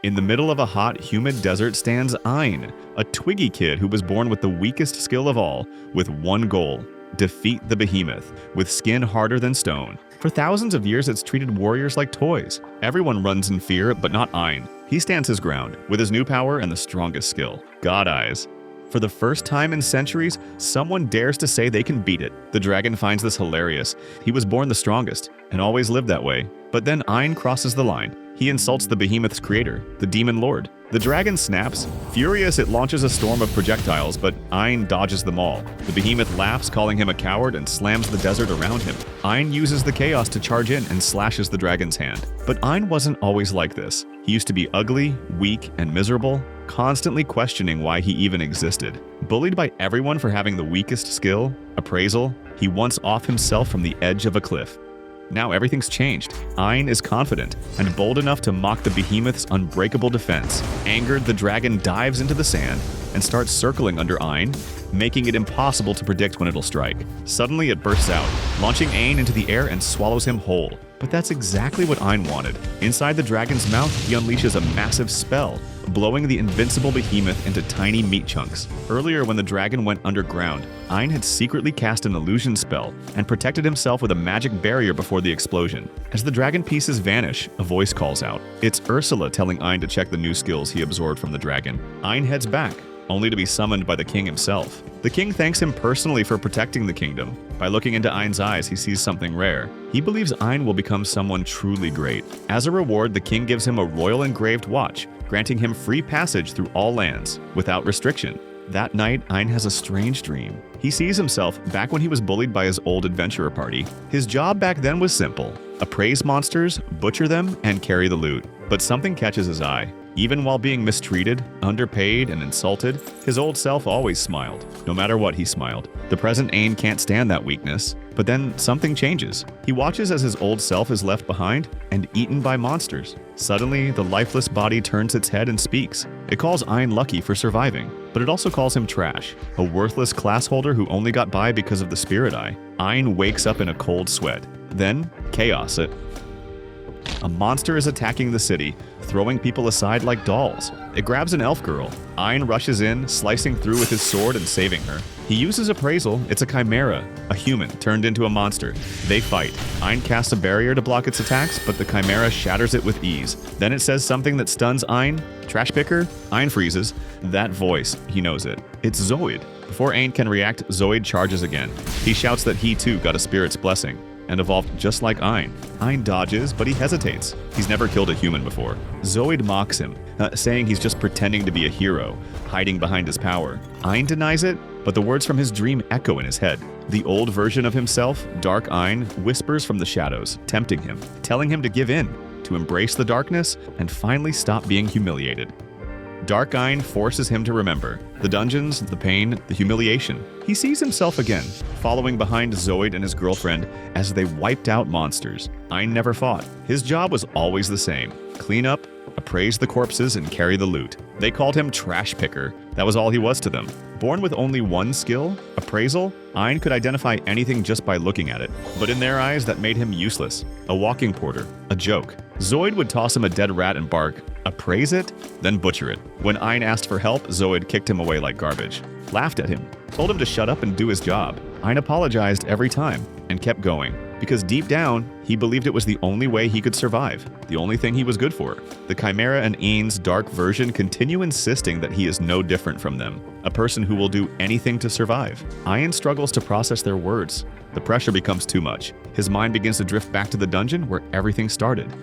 In the middle of a hot, humid desert stands Ein, a twiggy kid who was born with the weakest skill of all, with one goal: defeat the behemoth, with skin harder than stone. For thousands of years, it's treated warriors like toys. Everyone runs in fear, but not Ein. He stands his ground, with his new power and the strongest skill: God Eyes. For the first time in centuries, someone dares to say they can beat it. The dragon finds this hilarious. He was born the strongest, and always lived that way. But then Ein crosses the line. He insults the behemoth's creator, the demon lord. The dragon snaps. Furious, it launches a storm of projectiles, but Ein dodges them all. The behemoth laughs, calling him a coward, and slams the desert around him. Ein uses the chaos to charge in and slashes the dragon's hand. But Ein wasn't always like this. He used to be ugly, weak, and miserable, constantly questioning why he even existed. Bullied by everyone for having the weakest skill, appraisal, he once off himself from the edge of a cliff. Now everything's changed. Ein is confident and bold enough to mock the behemoth's unbreakable defense. Angered, the dragon dives into the sand and starts circling under Ein, making it impossible to predict when it'll strike. Suddenly it bursts out, launching Ein into the air and swallows him whole. But that's exactly what Ein wanted. Inside the dragon's mouth, he unleashes a massive spell, blowing the invincible behemoth into tiny meat chunks. Earlier, when the dragon went underground, Ein had secretly cast an illusion spell and protected himself with a magic barrier before the explosion. As the dragon pieces vanish, a voice calls out. It's Ursula telling Ein to check the new skills he absorbed from the dragon. Ein heads back, only to be summoned by the king himself. The king thanks him personally for protecting the kingdom. By looking into Ein's eyes, he sees something rare. He believes Ein will become someone truly great. As a reward, the king gives him a royal engraved watch, granting him free passage through all lands, without restriction. That night, Ein has a strange dream. He sees himself back when he was bullied by his old adventurer party. His job back then was simple: appraise monsters, butcher them, and carry the loot. But something catches his eye. Even while being mistreated, underpaid, and insulted, his old self always smiled. No matter what, he smiled. The present Ein can't stand that weakness. But then something changes. He watches as his old self is left behind and eaten by monsters. Suddenly, the lifeless body turns its head and speaks. It calls Ein lucky for surviving, but it also calls him trash, a worthless class holder who only got by because of the spirit eye. Ein wakes up in a cold sweat. Then, chaos. A monster is attacking the city, throwing people aside like dolls. It grabs an elf girl. Ein rushes in, slicing through with his sword and saving her. He uses appraisal. It's a chimera, a human turned into a monster. They fight. Ein casts a barrier to block its attacks, but the chimera shatters it with ease. Then it says something that stuns Ein. Trash picker? Ein freezes. That voice, he knows it. It's Zoid. Before Ein can react, Zoid charges again. He shouts that he too got a spirit's blessing and evolved just like Ein. Ein dodges, but he hesitates. He's never killed a human before. Zoid mocks him, saying he's just pretending to be a hero, hiding behind his power. Ein denies it, but the words from his dream echo in his head. The old version of himself, Dark Ein, whispers from the shadows, tempting him, telling him to give in, to embrace the darkness, and finally stop being humiliated. Dark Ein forces him to remember the dungeons, the pain, the humiliation. He sees himself again, following behind Zoid and his girlfriend as they wiped out monsters. Ein never fought. His job was always the same: clean up, appraise the corpses, and carry the loot. They called him Trash Picker. That was all he was to them. Born with only one skill, appraisal, Ein could identify anything just by looking at it. But in their eyes, that made him useless. A walking porter, a joke. Zoid would toss him a dead rat and bark, appraise it, then butcher it. When Ein asked for help, Zoid kicked him away like garbage, laughed at him, told him to shut up and do his job. Ein apologized every time and kept going, because deep down, he believed it was the only way he could survive, the only thing he was good for. The Chimera and Ein's dark version continue insisting that he is no different from them, a person who will do anything to survive. Ein struggles to process their words. The pressure becomes too much. His mind begins to drift back to the dungeon where everything started.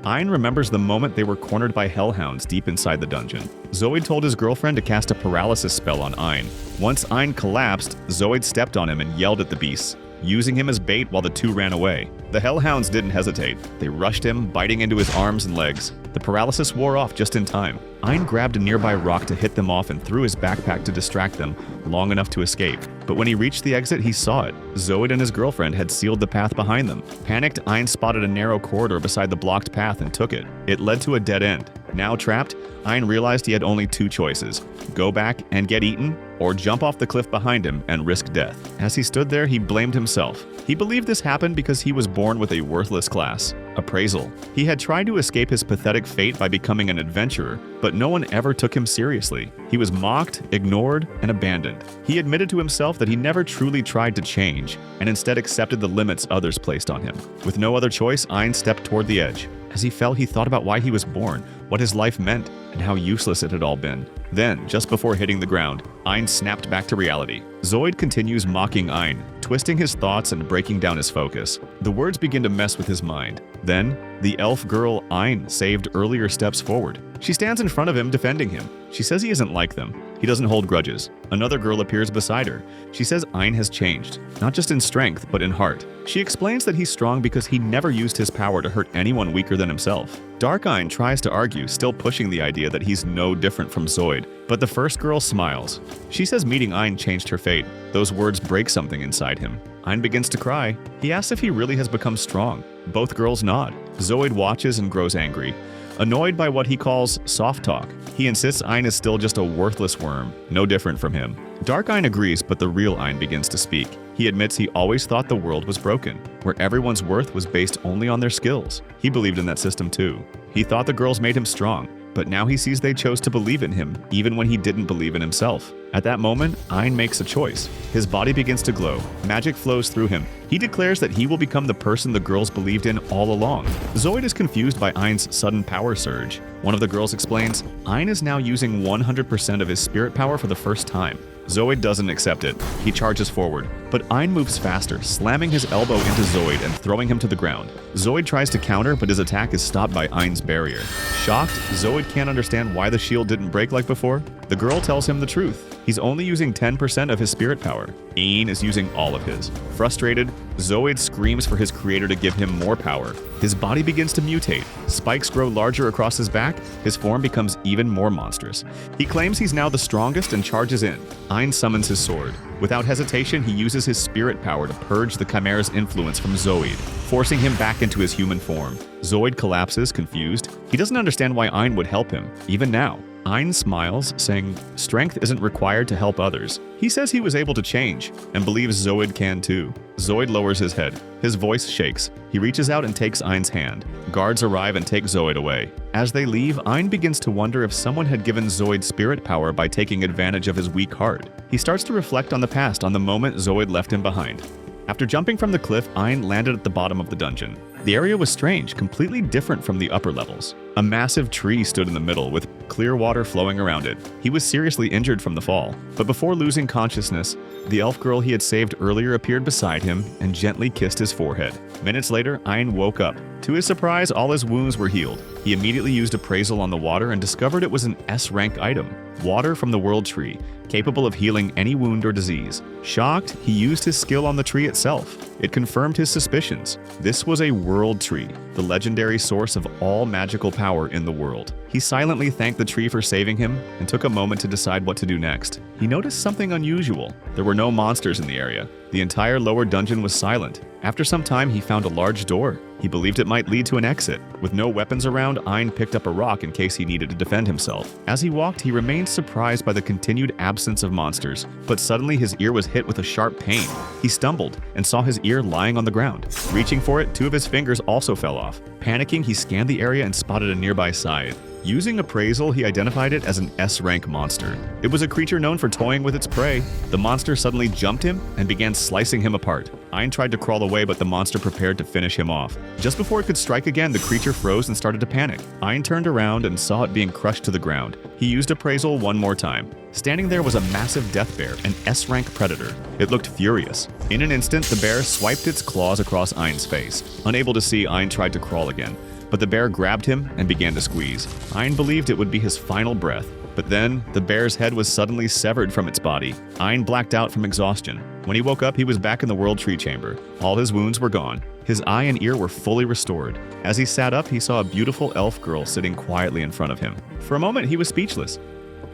Ein remembers the moment they were cornered by hellhounds deep inside the dungeon. Zoid told his girlfriend to cast a paralysis spell on Ein. Once Ein collapsed, Zoid stepped on him and yelled at the beasts, using him as bait while the two ran away. The hellhounds didn't hesitate. They rushed him, biting into his arms and legs. The paralysis wore off just in time. Ein grabbed a nearby rock to hit them off and threw his backpack to distract them long enough to escape. But when he reached the exit, he saw it. Zoid and his girlfriend had sealed the path behind them. Panicked, Ein spotted a narrow corridor beside the blocked path and took it. It led to a dead end. Now trapped, Ein realized he had only two choices: go back and get eaten, or jump off the cliff behind him and risk death. As he stood there, he blamed himself. He believed this happened because he was born with a worthless class, appraisal. He had tried to escape his pathetic fate by becoming an adventurer, but no one ever took him seriously. He was mocked, ignored, and abandoned. He admitted to himself that he never truly tried to change, and instead accepted the limits others placed on him. With no other choice, Ein stepped toward the edge. As he fell, he thought about why he was born, what his life meant, and how useless it had all been. Then, just before hitting the ground, Ein snapped back to reality. Zoid continues mocking Ein, twisting his thoughts and breaking down his focus. The words begin to mess with his mind. Then, the elf girl Ein saved earlier steps forward. She stands in front of him, defending him. She says he isn't like them. He doesn't hold grudges. Another girl appears beside her. She says Ein has changed, not just in strength, but in heart. She explains that he's strong because he never used his power to hurt anyone weaker than himself. Dark Ein tries to argue, still pushing the idea that he's no different from Zoid, but the first girl smiles. She says meeting Ein changed her fate. Those words break something inside him. Ein begins to cry. He asks if he really has become strong. Both girls nod. Zoid watches and grows angry, annoyed by what he calls soft talk. He insists Ein is still just a worthless worm, no different from him. Dark Ein agrees, but the real Ein begins to speak. He admits he always thought the world was broken, where everyone's worth was based only on their skills. He believed in that system too. He thought the girls made him strong, but now he sees they chose to believe in him, even when he didn't believe in himself. At that moment, Ein makes a choice. His body begins to glow. Magic flows through him. He declares that he will become the person the girls believed in all along. Zoid is confused by Ein's sudden power surge. One of the girls explains, Ein is now using 100% of his spirit power for the first time. Zoid doesn't accept it. He charges forward, but Ein moves faster, slamming his elbow into Zoid and throwing him to the ground. Zoid tries to counter, but his attack is stopped by Ein's barrier. Shocked, Zoid can't understand why the shield didn't break like before. The girl tells him the truth. He's only using 10% of his spirit power. Ein is using all of his. Frustrated, Zoid screams for his creator to give him more power. His body begins to mutate. Spikes grow larger across his back. His form becomes even more monstrous. He claims he's now the strongest and charges in. Ein summons his sword. Without hesitation, he uses his spirit power to purge the Chimera's influence from Zoid, forcing him back into his human form. Zoid collapses, confused. He doesn't understand why Ein would help him, even now. Ein smiles, saying strength isn't required to help others. He says he was able to change, and believes Zoid can too. Zoid lowers his head. His voice shakes. He reaches out and takes Ein's hand. Guards arrive and take Zoid away. As they leave, Ein begins to wonder if someone had given Zoid spirit power by taking advantage of his weak heart. He starts to reflect on the past, on the moment Zoid left him behind. After jumping from the cliff, Ein landed at the bottom of the dungeon. The area was strange, completely different from the upper levels. A massive tree stood in the middle, with clear water flowing around it. He was seriously injured from the fall, but before losing consciousness, the elf girl he had saved earlier appeared beside him and gently kissed his forehead. Minutes later, Ein woke up. To his surprise, all his wounds were healed. He immediately used appraisal on the water and discovered it was an S-rank item, water from the world tree, capable of healing any wound or disease. Shocked, he used his skill on the tree itself. It confirmed his suspicions. This was a world tree, the legendary source of all magical power in the world. He silently thanked the tree for saving him and took a moment to decide what to do next. He noticed something unusual. There were no monsters in the area. The entire lower dungeon was silent. After some time, he found a large door. He believed it might lead to an exit. With no weapons around, Ein picked up a rock in case he needed to defend himself. As he walked, he remained surprised by the continued absence of monsters, but suddenly his ear was hit with a sharp pain. He stumbled and saw his ear lying on the ground. Reaching for it, 2 of his fingers also fell off. Panicking, he scanned the area and spotted a nearby scythe. Using appraisal, he identified it as an S-rank monster. It was a creature known for toying with its prey. The monster suddenly jumped him and began slicing him apart. Ein tried to crawl away, but the monster prepared to finish him off. Just before it could strike again, the creature froze and started to panic. Ein turned around and saw it being crushed to the ground. He used appraisal one more time. Standing there was a massive death bear, an S-rank predator. It looked furious. In an instant, the bear swiped its claws across Ein's face. Unable to see, Ein tried to crawl again, but the bear grabbed him and began to squeeze. Ein believed it would be his final breath. But then, the bear's head was suddenly severed from its body. Ein blacked out from exhaustion. When he woke up, he was back in the World Tree Chamber. All his wounds were gone. His eye and ear were fully restored. As he sat up, he saw a beautiful elf girl sitting quietly in front of him. For a moment, he was speechless.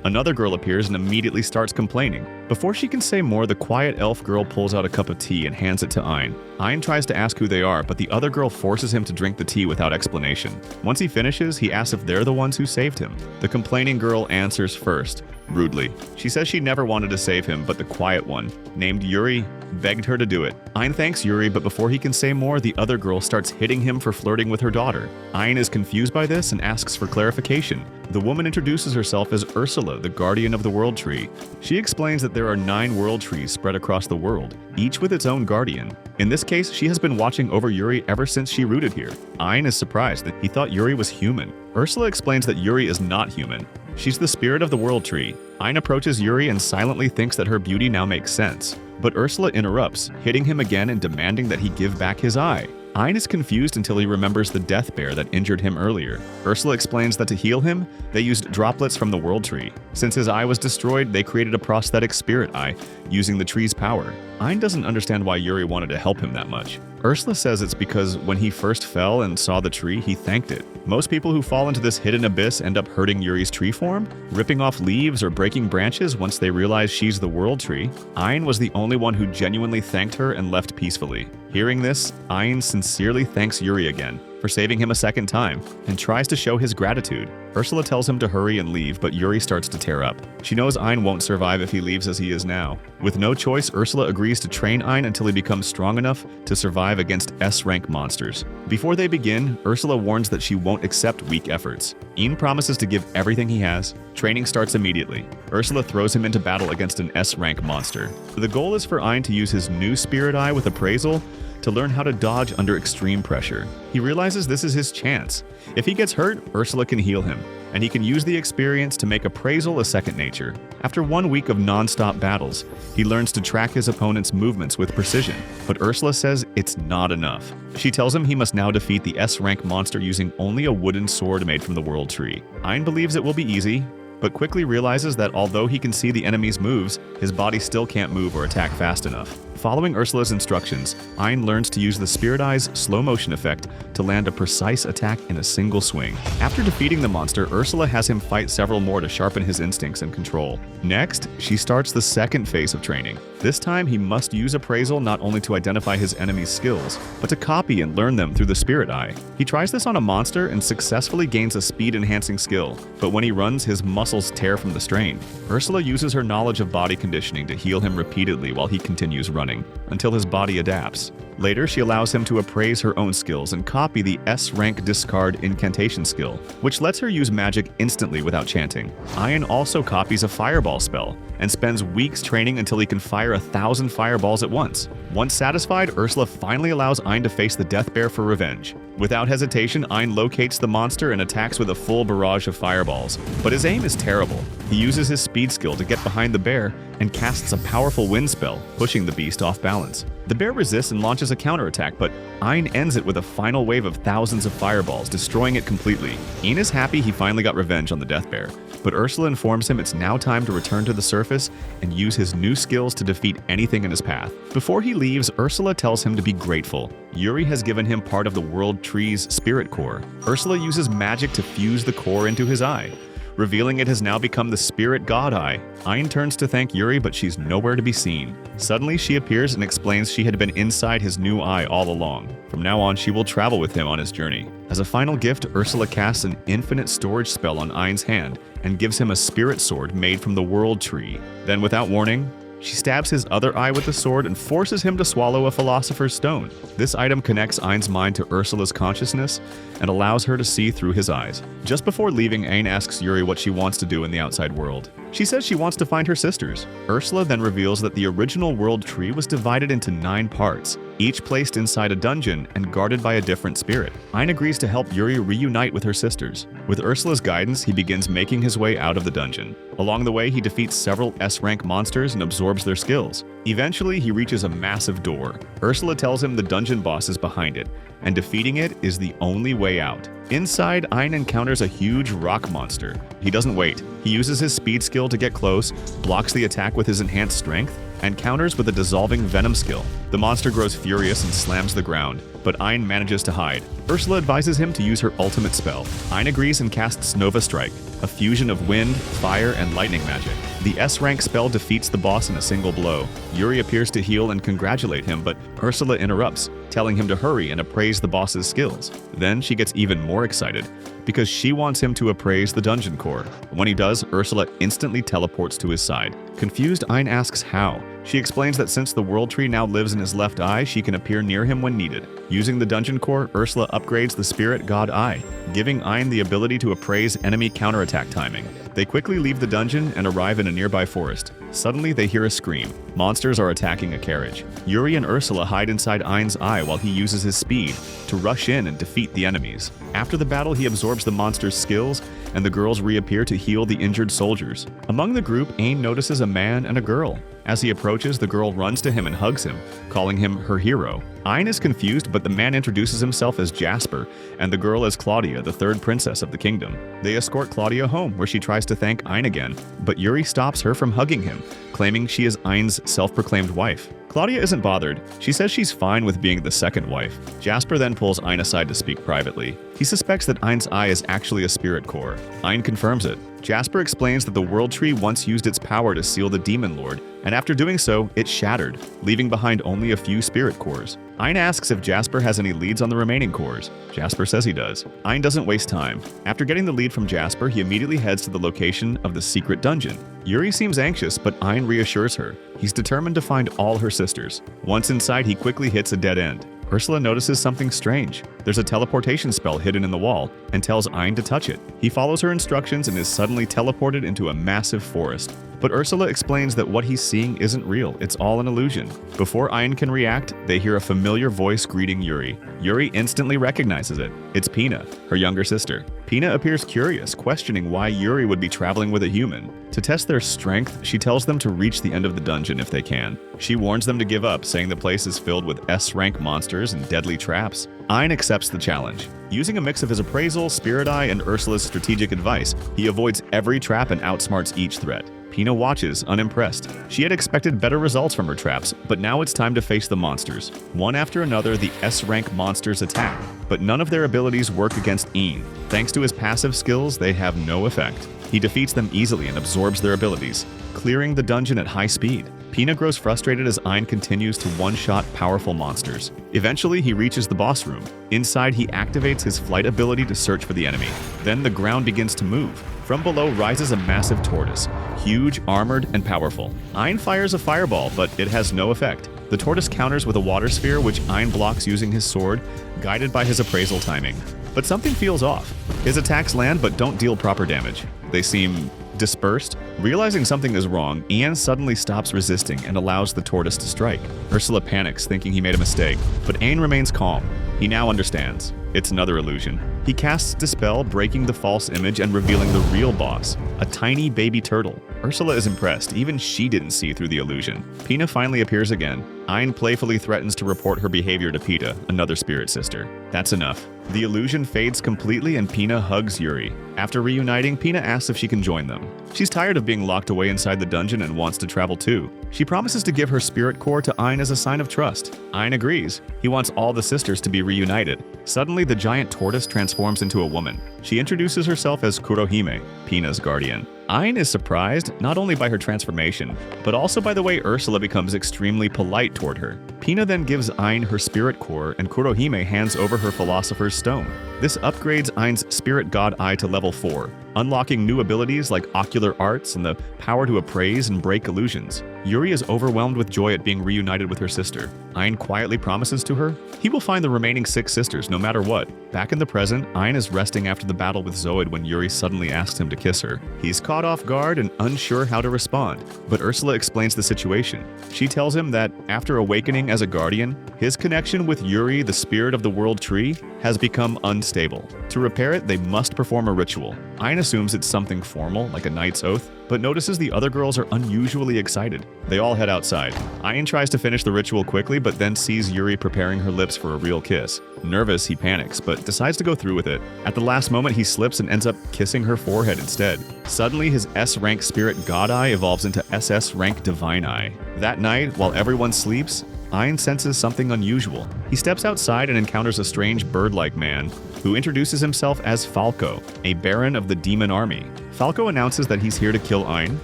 Another girl appears and immediately starts complaining, Before she can say more, the quiet elf girl pulls out a cup of tea and hands it to Ein. Ein tries to ask who they are, but the other girl forces him to drink the tea without explanation. Once he finishes, he asks if they're the ones who saved him. The complaining girl answers first, rudely. She says she never wanted to save him, but the quiet one, named Yuri, begged her to do it. Ein thanks Yuri, but before he can say more, the other girl starts hitting him for flirting with her daughter. Ein is confused by this and asks for clarification. The woman introduces herself as Ursula, the guardian of the World Tree. She explains that there are 9 world trees spread across the world, each with its own guardian. In this case, she has been watching over Yuri ever since she rooted here. Ein is surprised that he thought Yuri was human. Ursula explains that Yuri is not human. She's the spirit of the World Tree. Ein approaches Yuri and silently thinks that her beauty now makes sense. But Ursula interrupts, hitting him again and demanding that he give back his eye. Ein is confused until he remembers the death bear that injured him earlier. Ursula explains that to heal him, they used droplets from the World Tree. Since his eye was destroyed, they created a prosthetic spirit eye, using the tree's power. Ein doesn't understand why Yuri wanted to help him that much. Ursula says it's because when he first fell and saw the tree, he thanked it. Most people who fall into this hidden abyss end up hurting Yuri's tree form, ripping off leaves or breaking branches once they realize she's the World Tree. Ein was the only one who genuinely thanked her and left peacefully. Hearing this, Ein sincerely thanks Yuri again for saving him a second time and tries to show his gratitude. Ursula tells him to hurry and leave, but Yuri starts to tear up. She knows Ein won't survive if he leaves as he is now. With no choice, Ursula agrees to train Ein until he becomes strong enough to survive against S-rank monsters. Before they begin, Ursula warns that she won't accept weak efforts. Ein promises to give everything he has. Training starts immediately. Ursula throws him into battle against an S-rank monster. The goal is for Ein to use his new spirit eye with appraisal to learn how to dodge under extreme pressure. He realizes this is his chance. If he gets hurt, Ursula can heal him, and he can use the experience to make appraisal a second nature. After 1 week of non-stop battles, he learns to track his opponent's movements with precision, but Ursula says it's not enough. She tells him he must now defeat the S-rank monster using only a wooden sword made from the World Tree. Ein believes it will be easy, but quickly realizes that although he can see the enemy's moves, his body still can't move or attack fast enough. Following Ursula's instructions, Ein learns to use the Spirit Eye's slow motion effect to land a precise attack in a single swing. After defeating the monster, Ursula has him fight several more to sharpen his instincts and control. Next, she starts the second phase of training. This time, he must use appraisal not only to identify his enemy's skills, but to copy and learn them through the Spirit Eye. He tries this on a monster and successfully gains a speed-enhancing skill, but when he runs, his muscles tear from the strain. Ursula uses her knowledge of body conditioning to heal him repeatedly while he continues running, until his body adapts. Later, she allows him to appraise her own skills and copy the S-rank discard incantation skill, which lets her use magic instantly without chanting. Ein also copies a fireball spell and spends weeks training until he can fire 1,000 fireballs at once. Once satisfied, Ursula finally allows Ein to face the death bear for revenge. Without hesitation, Ein locates the monster and attacks with a full barrage of fireballs. But his aim is terrible. He uses his speed skill to get behind the bear and casts a powerful wind spell, pushing the beast off balance. The bear resists and launches a counterattack, but Ein ends it with a final wave of thousands of fireballs, destroying it completely. Ein is happy he finally got revenge on the death bear, but Ursula informs him it's now time to return to the surface and use his new skills to defeat anything in his path. Before he leaves, Ursula tells him to be grateful. Yuri has given him part of the World Tree's spirit core. Ursula uses magic to fuse the core into his eye, revealing it has now become the Spirit God Eye. Ein turns to thank Yuri, but she's nowhere to be seen. Suddenly, she appears and explains she had been inside his new eye all along. From now on, she will travel with him on his journey. As a final gift, Ursula casts an infinite storage spell on Ein's hand and gives him a spirit sword made from the World Tree. Then, without warning, she stabs his other eye with the sword and forces him to swallow a philosopher's stone. This item connects Ein's mind to Ursula's consciousness and allows her to see through his eyes. Just before leaving, Ein asks Yuri what she wants to do in the outside world. She says she wants to find her sisters. Ursula then reveals that the original World Tree was divided into 9 parts, each placed inside a dungeon and guarded by a different spirit. Ein agrees to help Yuri reunite with her sisters. With Ursula's guidance, he begins making his way out of the dungeon. Along the way, he defeats several S-rank monsters and absorbs their skills. Eventually, he reaches a massive door. Ursula tells him the dungeon boss is behind it, and defeating it is the only way out. Inside, Ein encounters a huge rock monster. He doesn't wait. He uses his speed skill to get close, blocks the attack with his enhanced strength, and counters with a dissolving venom skill. The monster grows furious and slams the ground, but Ein manages to hide. Ursula advises him to use her ultimate spell. Ein agrees and casts Nova Strike, a fusion of wind, fire, and lightning magic. The S-rank spell defeats the boss in a single blow. Yuri appears to heal and congratulate him, but Ursula interrupts, telling him to hurry and appraise the boss's skills. Then she gets even more excited, because she wants him to appraise the dungeon core. When he does, Ursula instantly teleports to his side. Confused, Ein asks how. She explains that since the World Tree now lives in his left eye, she can appear near him when needed. Using the dungeon core, Ursula upgrades the Spirit God Eye, giving Ein the ability to appraise enemy counterattack timing. They quickly leave the dungeon and arrive in a nearby forest. Suddenly, they hear a scream. Monsters are attacking a carriage. Yuri and Ursula hide inside Ein's eye while he uses his speed to rush in and defeat the enemies. After the battle, he absorbs the monster's skills, and the girls reappear to heal the injured soldiers. Among the group, Ein notices a man and a girl. As he approaches, the girl runs to him and hugs him, calling him her hero. Ein is confused, but the man introduces himself as Jasper, and the girl as Claudia, the third princess of the kingdom. They escort Claudia home, where she tries to thank Ein again, but Yuri stops her from hugging him, claiming she is Ein's self-proclaimed wife. Claudia isn't bothered. She says she's fine with being the second wife. Jasper then pulls Ein aside to speak privately. He suspects that Ein's eye is actually a spirit core. Ein confirms it. Jasper explains that the World Tree once used its power to seal the Demon Lord, and after doing so, it shattered, leaving behind only a few spirit cores. Ein asks if Jasper has any leads on the remaining cores. Jasper says he does. Ein doesn't waste time. After getting the lead from Jasper, he immediately heads to the location of the secret dungeon. Yuri seems anxious, but Ein reassures her. He's determined to find all her sisters. Once inside, he quickly hits a dead end. Ursula notices something strange. There's a teleportation spell hidden in the wall and tells Ein to touch it. He follows her instructions and is suddenly teleported into a massive forest. But Ursula explains that what he's seeing isn't real, it's all an illusion. Before Ein can react, they hear a familiar voice greeting Yuri. Yuri instantly recognizes it. It's Pina, her younger sister. Pina appears curious, questioning why Yuri would be traveling with a human. To test their strength, she tells them to reach the end of the dungeon if they can. She warns them to give up, saying the place is filled with S-rank monsters and deadly traps. Ein accepts the challenge. Using a mix of his appraisal, Spirit Eye, and Ursula's strategic advice, he avoids every trap and outsmarts each threat. Pina watches, unimpressed. She had expected better results from her traps, but now it's time to face the monsters. One after another, the S-rank monsters attack, but none of their abilities work against Ein. Thanks to his passive skills, they have no effect. He defeats them easily and absorbs their abilities, clearing the dungeon at high speed. Pina grows frustrated as Ein continues to one-shot powerful monsters. Eventually, he reaches the boss room. Inside, he activates his flight ability to search for the enemy. Then the ground begins to move. From below rises a massive tortoise, huge, armored, and powerful. Ein fires a fireball, but it has no effect. The tortoise counters with a water sphere, which Ein blocks using his sword, guided by his appraisal timing. But something feels off. His attacks land but don't deal proper damage. They seem dispersed. Realizing something is wrong, Ian suddenly stops resisting and allows the tortoise to strike. Ursula panics, thinking he made a mistake, but Ain remains calm. He now understands. It's another illusion. He casts Dispel, breaking the false image and revealing the real boss, a tiny baby turtle. Ursula is impressed. Even she didn't see through the illusion. Pina finally appears again. Ein playfully threatens to report her behavior to Pita, another spirit sister. That's enough. The illusion fades completely and Pina hugs Yuri. After reuniting, Pina asks if she can join them. She's tired of being locked away inside the dungeon and wants to travel too. She promises to give her spirit core to Ein as a sign of trust. Ein agrees. He wants all the sisters to be reunited. Suddenly, the giant tortoise transforms into a woman. She introduces herself as Kurohime, Pina's guardian. Ein is surprised not only by her transformation, but also by the way Ursula becomes extremely polite toward her. Pina then gives Ein her spirit core and Kurohime hands over her Philosopher's Stone. This upgrades Ein's Spirit God Eye to level 4, unlocking new abilities like ocular arts and the power to appraise and break illusions. Yuri is overwhelmed with joy at being reunited with her sister. Ein quietly promises to her he will find the remaining 6 sisters no matter what. Back in the present, Ein is resting after the battle with Zoid when Yuri suddenly asks him to kiss her. He's caught off guard and unsure how to respond, but Ursula explains the situation. She tells him that after awakening as a guardian, his connection with Yuri, the spirit of the World Tree, has become unstable. To repair it, they must perform a ritual. Ein assumes it's something formal, like a knight's oath, but notices the other girls are unusually excited. They all head outside. Ein tries to finish the ritual quickly, but then sees Yuri preparing her lips for a real kiss. Nervous, he panics, but decides to go through with it. At the last moment, he slips and ends up kissing her forehead instead. Suddenly, his S-rank Spirit God Eye evolves into SS rank Divine Eye. That night, while everyone sleeps, Ein senses something unusual. He steps outside and encounters a strange bird-like man who introduces himself as Falco, a baron of the demon army. Falco announces that he's here to kill Ein.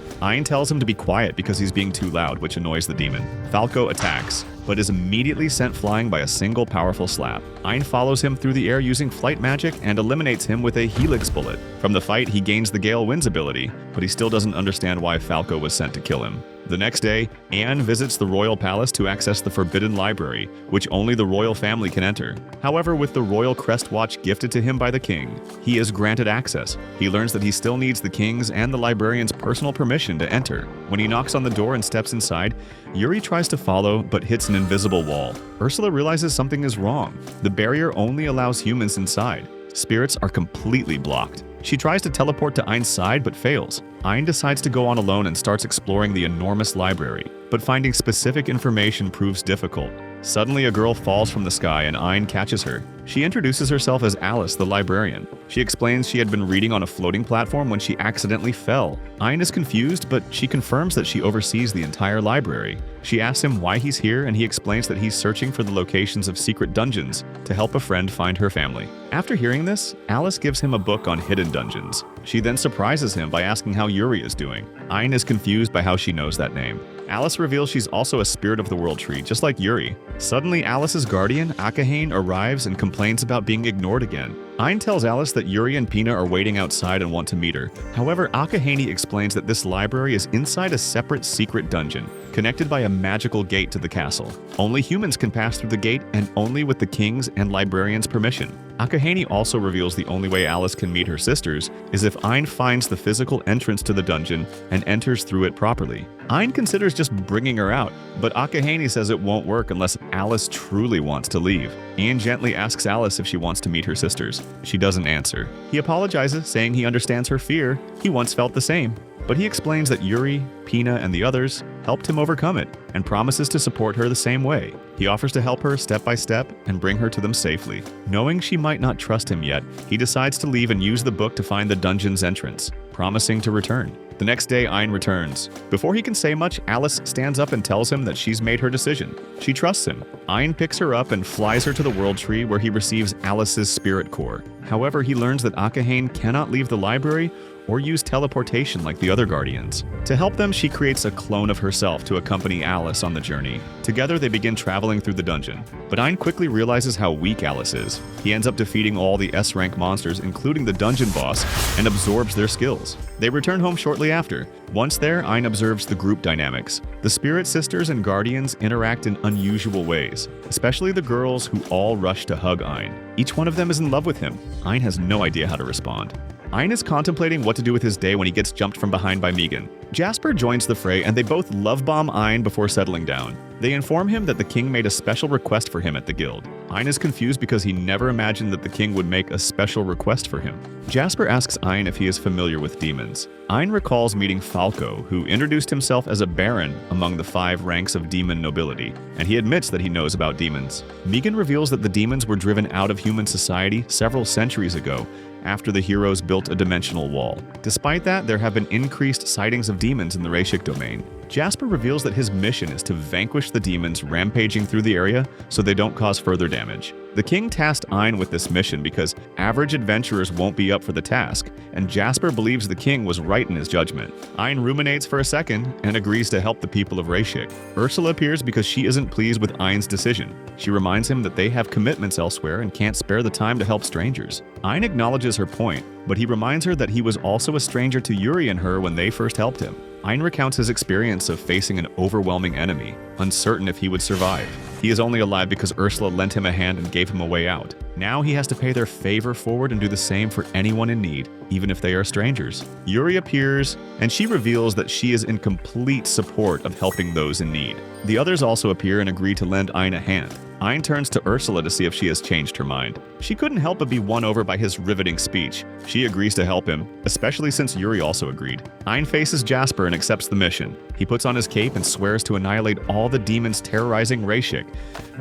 Ein tells him to be quiet because he's being too loud, which annoys the demon. Falco attacks, but is immediately sent flying by a single powerful slap. Ein follows him through the air using flight magic and eliminates him with a helix bullet. From the fight, he gains the Gale Winds ability, but he still doesn't understand why Falco was sent to kill him. The next day, Anne visits the royal palace to access the Forbidden Library, which only the royal family can enter. However, with the royal crest watch gifted to him by the king, he is granted access. He learns that he still needs the king's and the librarian's personal permission to enter. When he knocks on the door and steps inside, Yuri tries to follow but hits an invisible wall. Ursula realizes something is wrong. The barrier only allows humans inside. Spirits are completely blocked. She tries to teleport to Ein's side but fails. Ein decides to go on alone and starts exploring the enormous library, but finding specific information proves difficult. Suddenly, a girl falls from the sky and Ein catches her. She introduces herself as Alice, the librarian. She explains she had been reading on a floating platform when she accidentally fell. Ein is confused, but she confirms that she oversees the entire library. She asks him why he's here, and he explains that he's searching for the locations of secret dungeons to help a friend find her family. After hearing this, Alice gives him a book on hidden dungeons. She then surprises him by asking how Yuri is doing. Ein is confused by how she knows that name. Alice reveals she's also a spirit of the world tree, just like Yuri. Suddenly, Alice's guardian, Akahane, arrives and complains about being ignored again. Ein tells Alice that Yuri and Pina are waiting outside and want to meet her. However, Akahane explains that this library is inside a separate secret dungeon, connected by a magical gate to the castle. Only humans can pass through the gate, and only with the king's and librarian's permission. Akahane also reveals the only way Alice can meet her sisters is if Ein finds the physical entrance to the dungeon and enters through it properly. Ein considers just bringing her out, but Akahane says it won't work unless Alice truly wants to leave. Ian gently asks Alice if she wants to meet her sisters. She doesn't answer. He apologizes, saying he understands her fear. He once felt the same. But he explains that Yuri, Pina, and the others helped him overcome it and promises to support her the same way. He offers to help her step by step and bring her to them safely. Knowing she might not trust him yet, he decides to leave and use the book to find the dungeon's entrance, promising to return. The next day, Ein returns. Before he can say much, Alice stands up and tells him that she's made her decision. She trusts him. Ein picks her up and flies her to the World Tree, where he receives Alice's spirit core. However, he learns that Akahane cannot leave the library or use teleportation like the other Guardians. To help them, she creates a clone of herself to accompany Alice on the journey. Together, they begin traveling through the dungeon. But Ein quickly realizes how weak Alice is. He ends up defeating all the S-rank monsters, including the dungeon boss, and absorbs their skills. They return home shortly after. Once there, Ein observes the group dynamics. The Spirit Sisters and Guardians interact in unusual ways, especially the girls who all rush to hug Ein. Each one of them is in love with him. Ein has no idea how to respond. Ein is contemplating what to do with his day when he gets jumped from behind by Megan. Jasper joins the fray and they both love bomb Ein before settling down. They inform him that the king made a special request for him at the guild. Ein is confused because he never imagined that the king would make a special request for him. Jasper asks Ein if he is familiar with demons. Ein recalls meeting Falco, who introduced himself as a baron among the 5 ranks of demon nobility, and he admits that he knows about demons. Megan reveals that the demons were driven out of human society several centuries ago, after the heroes built a dimensional wall. Despite that, there have been increased sightings of demons in the Rashik domain. Jasper reveals that his mission is to vanquish the demons rampaging through the area so they don't cause further damage. The king tasked Ein with this mission because average adventurers won't be up for the task, and Jasper believes the king was right in his judgment. Ein ruminates for a second and agrees to help the people of Rashik. Ursula appears because she isn't pleased with Ein's decision. She reminds him that they have commitments elsewhere and can't spare the time to help strangers. Ein acknowledges her point, but he reminds her that he was also a stranger to Yuri and her when they first helped him. Ein recounts his experience of facing an overwhelming enemy, uncertain if he would survive. He is only alive because Ursula lent him a hand and gave him a way out. Now he has to pay their favor forward and do the same for anyone in need, even if they are strangers. Yuri appears, and she reveals that she is in complete support of helping those in need. The others also appear and agree to lend Ein a hand. Ein turns to Ursula to see if she has changed her mind. She couldn't help but be won over by his riveting speech. She agrees to help him, especially since Yuri also agreed. Ein faces Jasper and accepts the mission. He puts on his cape and swears to annihilate all the demons terrorizing Rashik.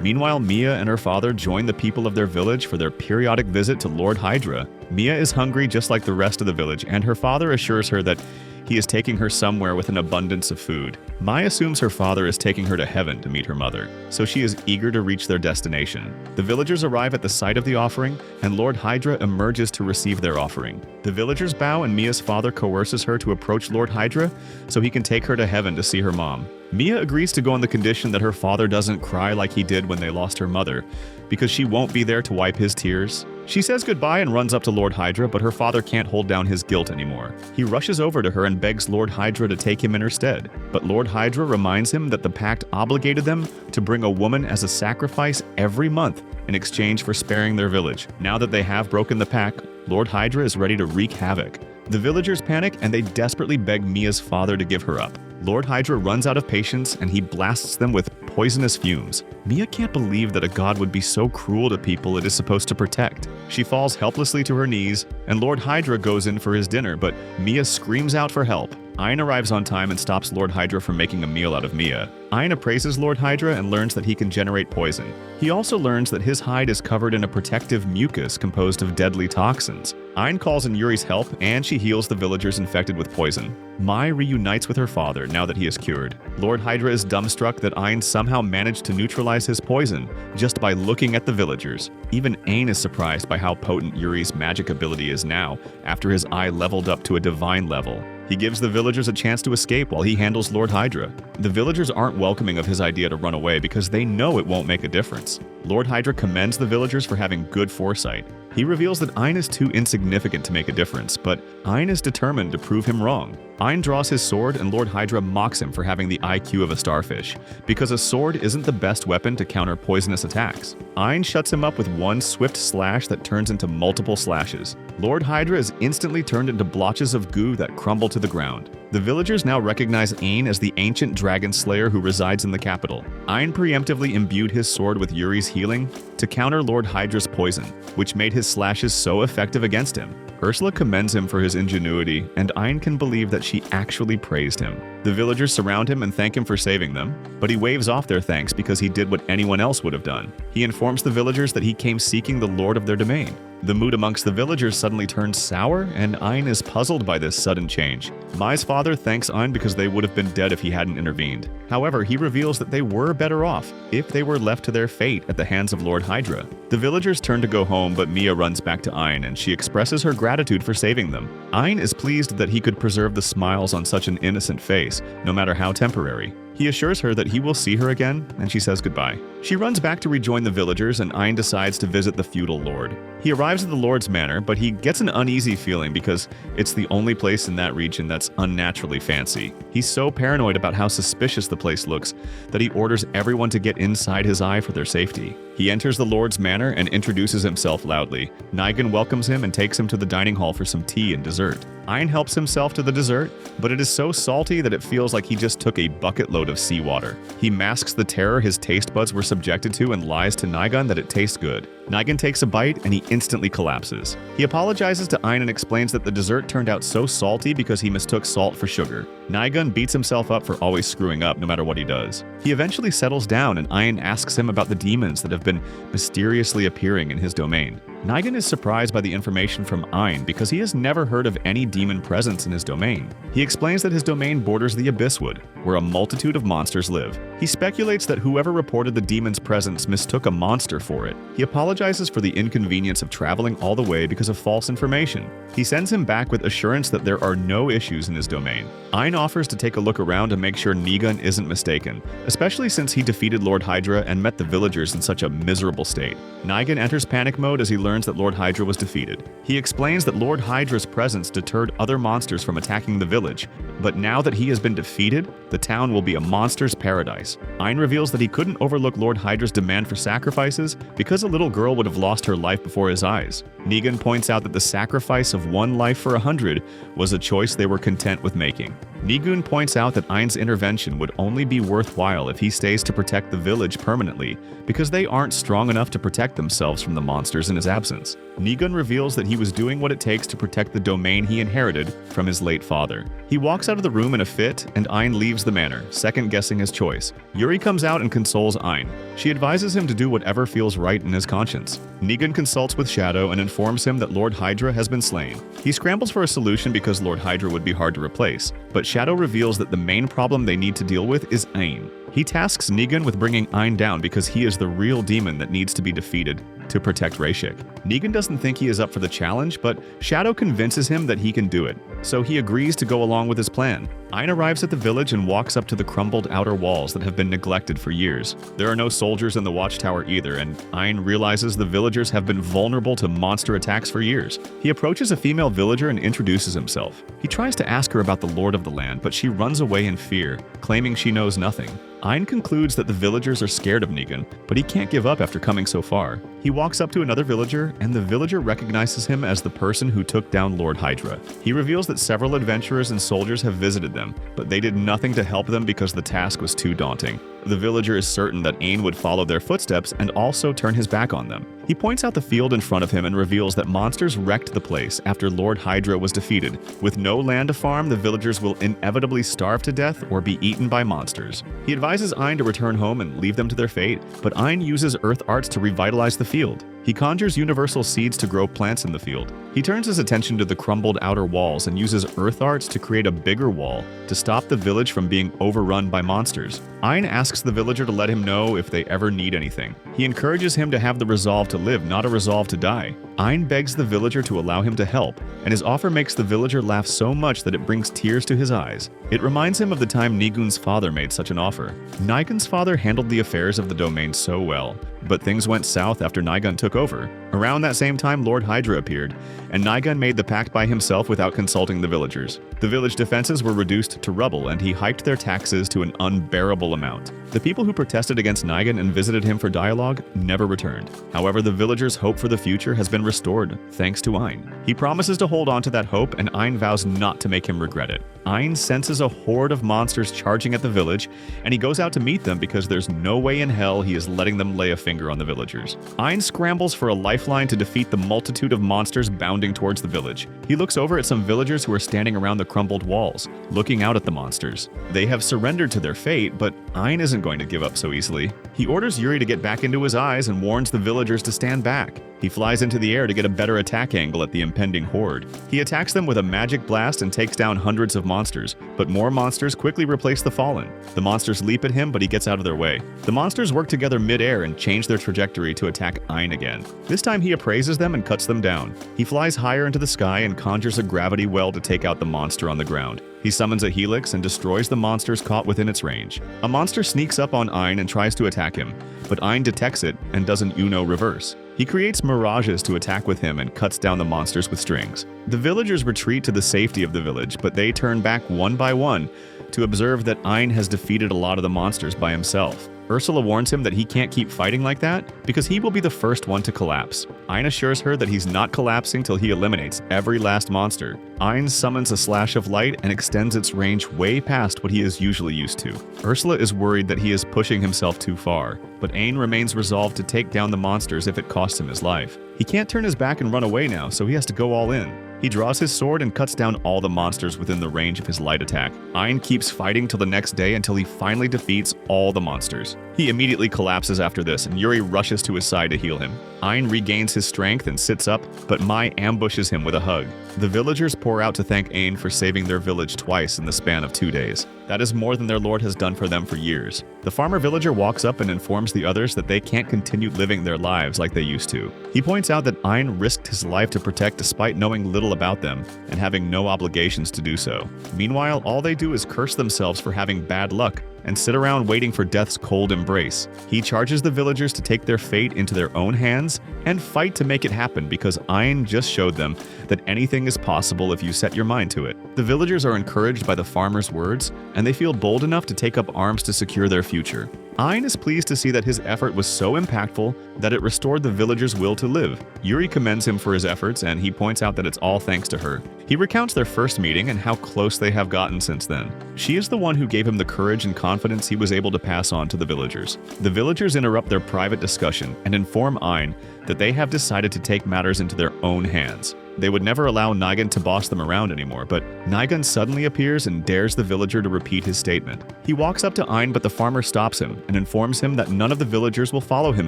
Meanwhile, Mia and her father join the people of their village for their periodic visit to Lord Hydra. Mia is hungry just like the rest of the village, and her father assures her that He is taking her somewhere with an abundance of food. Mai assumes her father is taking her to heaven to meet her mother, so she is eager to reach their destination. The villagers arrive at the site of the offering, and Lord Hydra emerges to receive their offering. The villagers bow, and Mia's father coerces her to approach Lord Hydra so he can take her to heaven to see her mom. Mia agrees to go on the condition that her father doesn't cry like he did when they lost her mother, because she won't be there to wipe his tears. She says goodbye and runs up to Lord Hydra, but her father can't hold down his guilt anymore. He rushes over to her and begs Lord Hydra to take him in her stead. But Lord Hydra reminds him that the pact obligated them to bring a woman as a sacrifice every month in exchange for sparing their village. Now that they have broken the pact, Lord Hydra is ready to wreak havoc. The villagers panic and they desperately beg Mia's father to give her up. Lord Hydra runs out of patience and he blasts them with poisonous fumes. Mia can't believe that a god would be so cruel to people it is supposed to protect. She falls helplessly to her knees, and Lord Hydra goes in for his dinner, but Mia screams out for help. Ein arrives on time and stops Lord Hydra from making a meal out of Mia. Ein appraises Lord Hydra and learns that he can generate poison. He also learns that his hide is covered in a protective mucus composed of deadly toxins. Ein calls in Yuri's help, and she heals the villagers infected with poison. Mai reunites with her father now that he is cured. Lord Hydra is dumbstruck that Ein somehow managed to neutralize his poison just by looking at the villagers. Even Ein is surprised by how potent Yuri's magic ability is now, after his eye leveled up to a divine level. He gives the villagers a chance to escape while he handles Lord Hydra. The villagers aren't welcoming of his idea to run away because they know it won't make a difference. Lord Hydra commends the villagers for having good foresight. He reveals that Ein is too insignificant to make a difference, but Ein is determined to prove him wrong. Ein draws his sword and Lord Hydra mocks him for having the IQ of a starfish, because a sword isn't the best weapon to counter poisonous attacks. Ein shuts him up with one swift slash that turns into multiple slashes. Lord Hydra is instantly turned into blotches of goo that crumble to the ground. The villagers now recognize Ein as the ancient dragon slayer who resides in the capital. Ein preemptively imbued his sword with Yuri's healing to counter Lord Hydra's poison, which made his slashes so effective against him. Ursula commends him for his ingenuity, and Ein can believe that she actually praised him. The villagers surround him and thank him for saving them, but he waves off their thanks because he did what anyone else would have done. He informs the villagers that he came seeking the lord of their domain. The mood amongst the villagers suddenly turns sour, and Ein is puzzled by this sudden change. Mai's father thanks Ein because they would have been dead if he hadn't intervened. However, he reveals that they were better off if they were left to their fate at the hands of Lord Hydra. The villagers turn to go home, but Mia runs back to Ein, and she expresses her gratitude for saving them. Ein is pleased that he could preserve the smiles on such an innocent face, no matter how temporary. He assures her that he will see her again, and she says goodbye. She runs back to rejoin the villagers, and Ein decides to visit the feudal lord. He arrives at the lord's manor, but he gets an uneasy feeling because it's the only place in that region that's unnaturally fancy. He's so paranoid about how suspicious the place looks that he orders everyone to get inside his eye for their safety. He enters the lord's manor and introduces himself loudly. Nigan welcomes him and takes him to the dining hall for some tea and dessert. Ein helps himself to the dessert, but it is so salty that it feels like he just took a bucket load of seawater. He masks the terror his taste buds were subjected to and lies to Nigan that it tastes good. Nigan takes a bite and he instantly collapses. He apologizes to Ein and explains that the dessert turned out so salty because he mistook salt for sugar. Nigan beats himself up for always screwing up no matter what he does. He eventually settles down and Ein asks him about the demons that have been mysteriously appearing in his domain. Nigan is surprised by the information from Ein because he has never heard of any demon presence in his domain. He explains that his domain borders the Abysswood, where a multitude of monsters live. He speculates that whoever reported the demon's presence mistook a monster for it. He apologizes for the inconvenience of traveling all the way because of false information. He sends him back with assurance that there are no issues in his domain. Ein offers to take a look around to make sure Nigan isn't mistaken, especially since he defeated Lord Hydra and met the villagers in such a miserable state. Nigan enters panic mode as he learns that Lord Hydra was defeated. He explains that Lord Hydra's presence deterred other monsters from attacking the village, but now that he has been defeated, the town will be a monster's paradise. Ein reveals that he couldn't overlook Lord Hydra's demand for sacrifices because a little girl would have lost her life before his eyes. Negan points out that the sacrifice of one life for 100 was a choice they were content with making. Nigun points out that Ein's intervention would only be worthwhile if he stays to protect the village permanently, because they aren't strong enough to protect themselves from the monsters in his absence. Nigun reveals that he was doing what it takes to protect the domain he inherited from his late father. He walks out of the room in a fit, and Ein leaves the manor, second-guessing his choice. Yuri comes out and consoles Ein. She advises him to do whatever feels right in his conscience. Negan consults with Shadow and informs him that Lord Hydra has been slain. He scrambles for a solution because Lord Hydra would be hard to replace, but Shadow reveals that the main problem they need to deal with is Ain. He tasks Negan with bringing Ain down because he is the real demon that needs to be defeated to protect Rashik. Negan doesn't think he is up for the challenge, but Shadow convinces him that he can do it, so he agrees to go along with his plan. Ain arrives at the village and walks up to the crumbled outer walls that have been neglected for years. There are no soldiers in the watchtower either, and Ain realizes the villagers have been vulnerable to monster attacks for years. He approaches a female villager and introduces himself. He tries to ask her about the lord of the land, but she runs away in fear, claiming she knows nothing. Ain concludes that the villagers are scared of Negan, but he can't give up after coming so far. He walks up to another villager, and the villager recognizes him as the person who took down Lord Hydra. He reveals that several adventurers and soldiers have visited them, but they did nothing to help them because the task was too daunting. The villager is certain that Ain would follow their footsteps and also turn his back on them. He points out the field in front of him and reveals that monsters wrecked the place after Lord Hydra was defeated. With no land to farm, the villagers will inevitably starve to death or be eaten by monsters. He advises Ain to return home and leave them to their fate, but Ain uses earth arts to revitalize the field. He conjures universal seeds to grow plants in the field. He turns his attention to the crumbled outer walls and uses earth arts to create a bigger wall to stop the village from being overrun by monsters. Ain asks the villager to let him know if they ever need anything. He encourages him to have the resolve to live, not a resolve to die. Ain begs the villager to allow him to help, and his offer makes the villager laugh so much that it brings tears to his eyes. It reminds him of the time Negun's father made such an offer. Nigun's father handled the affairs of the domain so well, but things went south after Nigun took over. Around that same time, Lord Hydra appeared, and Nigun made the pact by himself without consulting the villagers. The village defenses were reduced to rubble, and he hiked their taxes to an unbearable amount. The people who protested against Nigun and visited him for dialogue never returned. However, the villagers' hope for the future has been restored, thanks to Ain. He promises to hold on to that hope, and Ain vows not to make him regret it. Ain senses a horde of monsters charging at the village, and he goes out to meet them because there's no way in hell he is letting them lay a finger on the villagers. Ain scrambles for a lifeline to defeat the multitude of monsters bounding towards the village. He looks over at some villagers who are standing around the crumbled walls, looking out at the monsters. They have surrendered to their fate, but Ain isn't going to give up so easily. He orders Yuri to get back into his eyes and warns the villagers to stand back. He flies into the air to get a better attack angle at the impending horde. He attacks them with a magic blast and takes down hundreds of monsters, but more monsters quickly replace the fallen. The monsters leap at him, but he gets out of their way. The monsters work together mid-air and change their trajectory to attack Ain again. This time he appraises them and cuts them down. He flies higher into the sky and conjures a gravity well to take out the monster on the ground. He summons a helix and destroys the monsters caught within its range. A monster sneaks up on Ain and tries to attack him, but Ain detects it and does an Uno reverse. He creates mirages to attack with him and cuts down the monsters with strings. The villagers retreat to the safety of the village, but they turn back one by one to observe that Ain has defeated a lot of the monsters by himself. Ursula warns him that he can't keep fighting like that because he will be the first one to collapse. Ain assures her that he's not collapsing till he eliminates every last monster. Ain summons a slash of light and extends its range way past what he is usually used to. Ursula is worried that he is pushing himself too far, but Ain remains resolved to take down the monsters if it costs him his life. He can't turn his back and run away now, so he has to go all in. He draws his sword and cuts down all the monsters within the range of his light attack. Ain keeps fighting till the next day until he finally defeats all the monsters. He immediately collapses after this, and Yuri rushes to his side to heal him. Ain regains his strength and sits up, but Mai ambushes him with a hug. The villagers pour out to thank Ain for saving their village twice in the span of 2 days. That is more than their lord has done for them for years. The farmer villager walks up and informs the others that they can't continue living their lives like they used to. He points out that Ain risked his life to protect despite knowing little about them and having no obligations to do so. Meanwhile, all they do is curse themselves for having bad luck and sit around waiting for death's cold embrace. He charges the villagers to take their fate into their own hands and fight to make it happen because Ain just showed them that anything is possible if you set your mind to it. The villagers are encouraged by the farmer's words, and they feel bold enough to take up arms to secure their future. Ain is pleased to see that his effort was so impactful that it restored the villagers' will to live. Yuri commends him for his efforts, and he points out that it's all thanks to her. He recounts their first meeting and how close they have gotten since then. She is the one who gave him the courage and confidence he was able to pass on to the villagers. The villagers interrupt their private discussion and inform Ain that they have decided to take matters into their own hands. They would never allow Nigan to boss them around anymore, but Nigan suddenly appears and dares the villager to repeat his statement. He walks up to Ein, but the farmer stops him and informs him that none of the villagers will follow him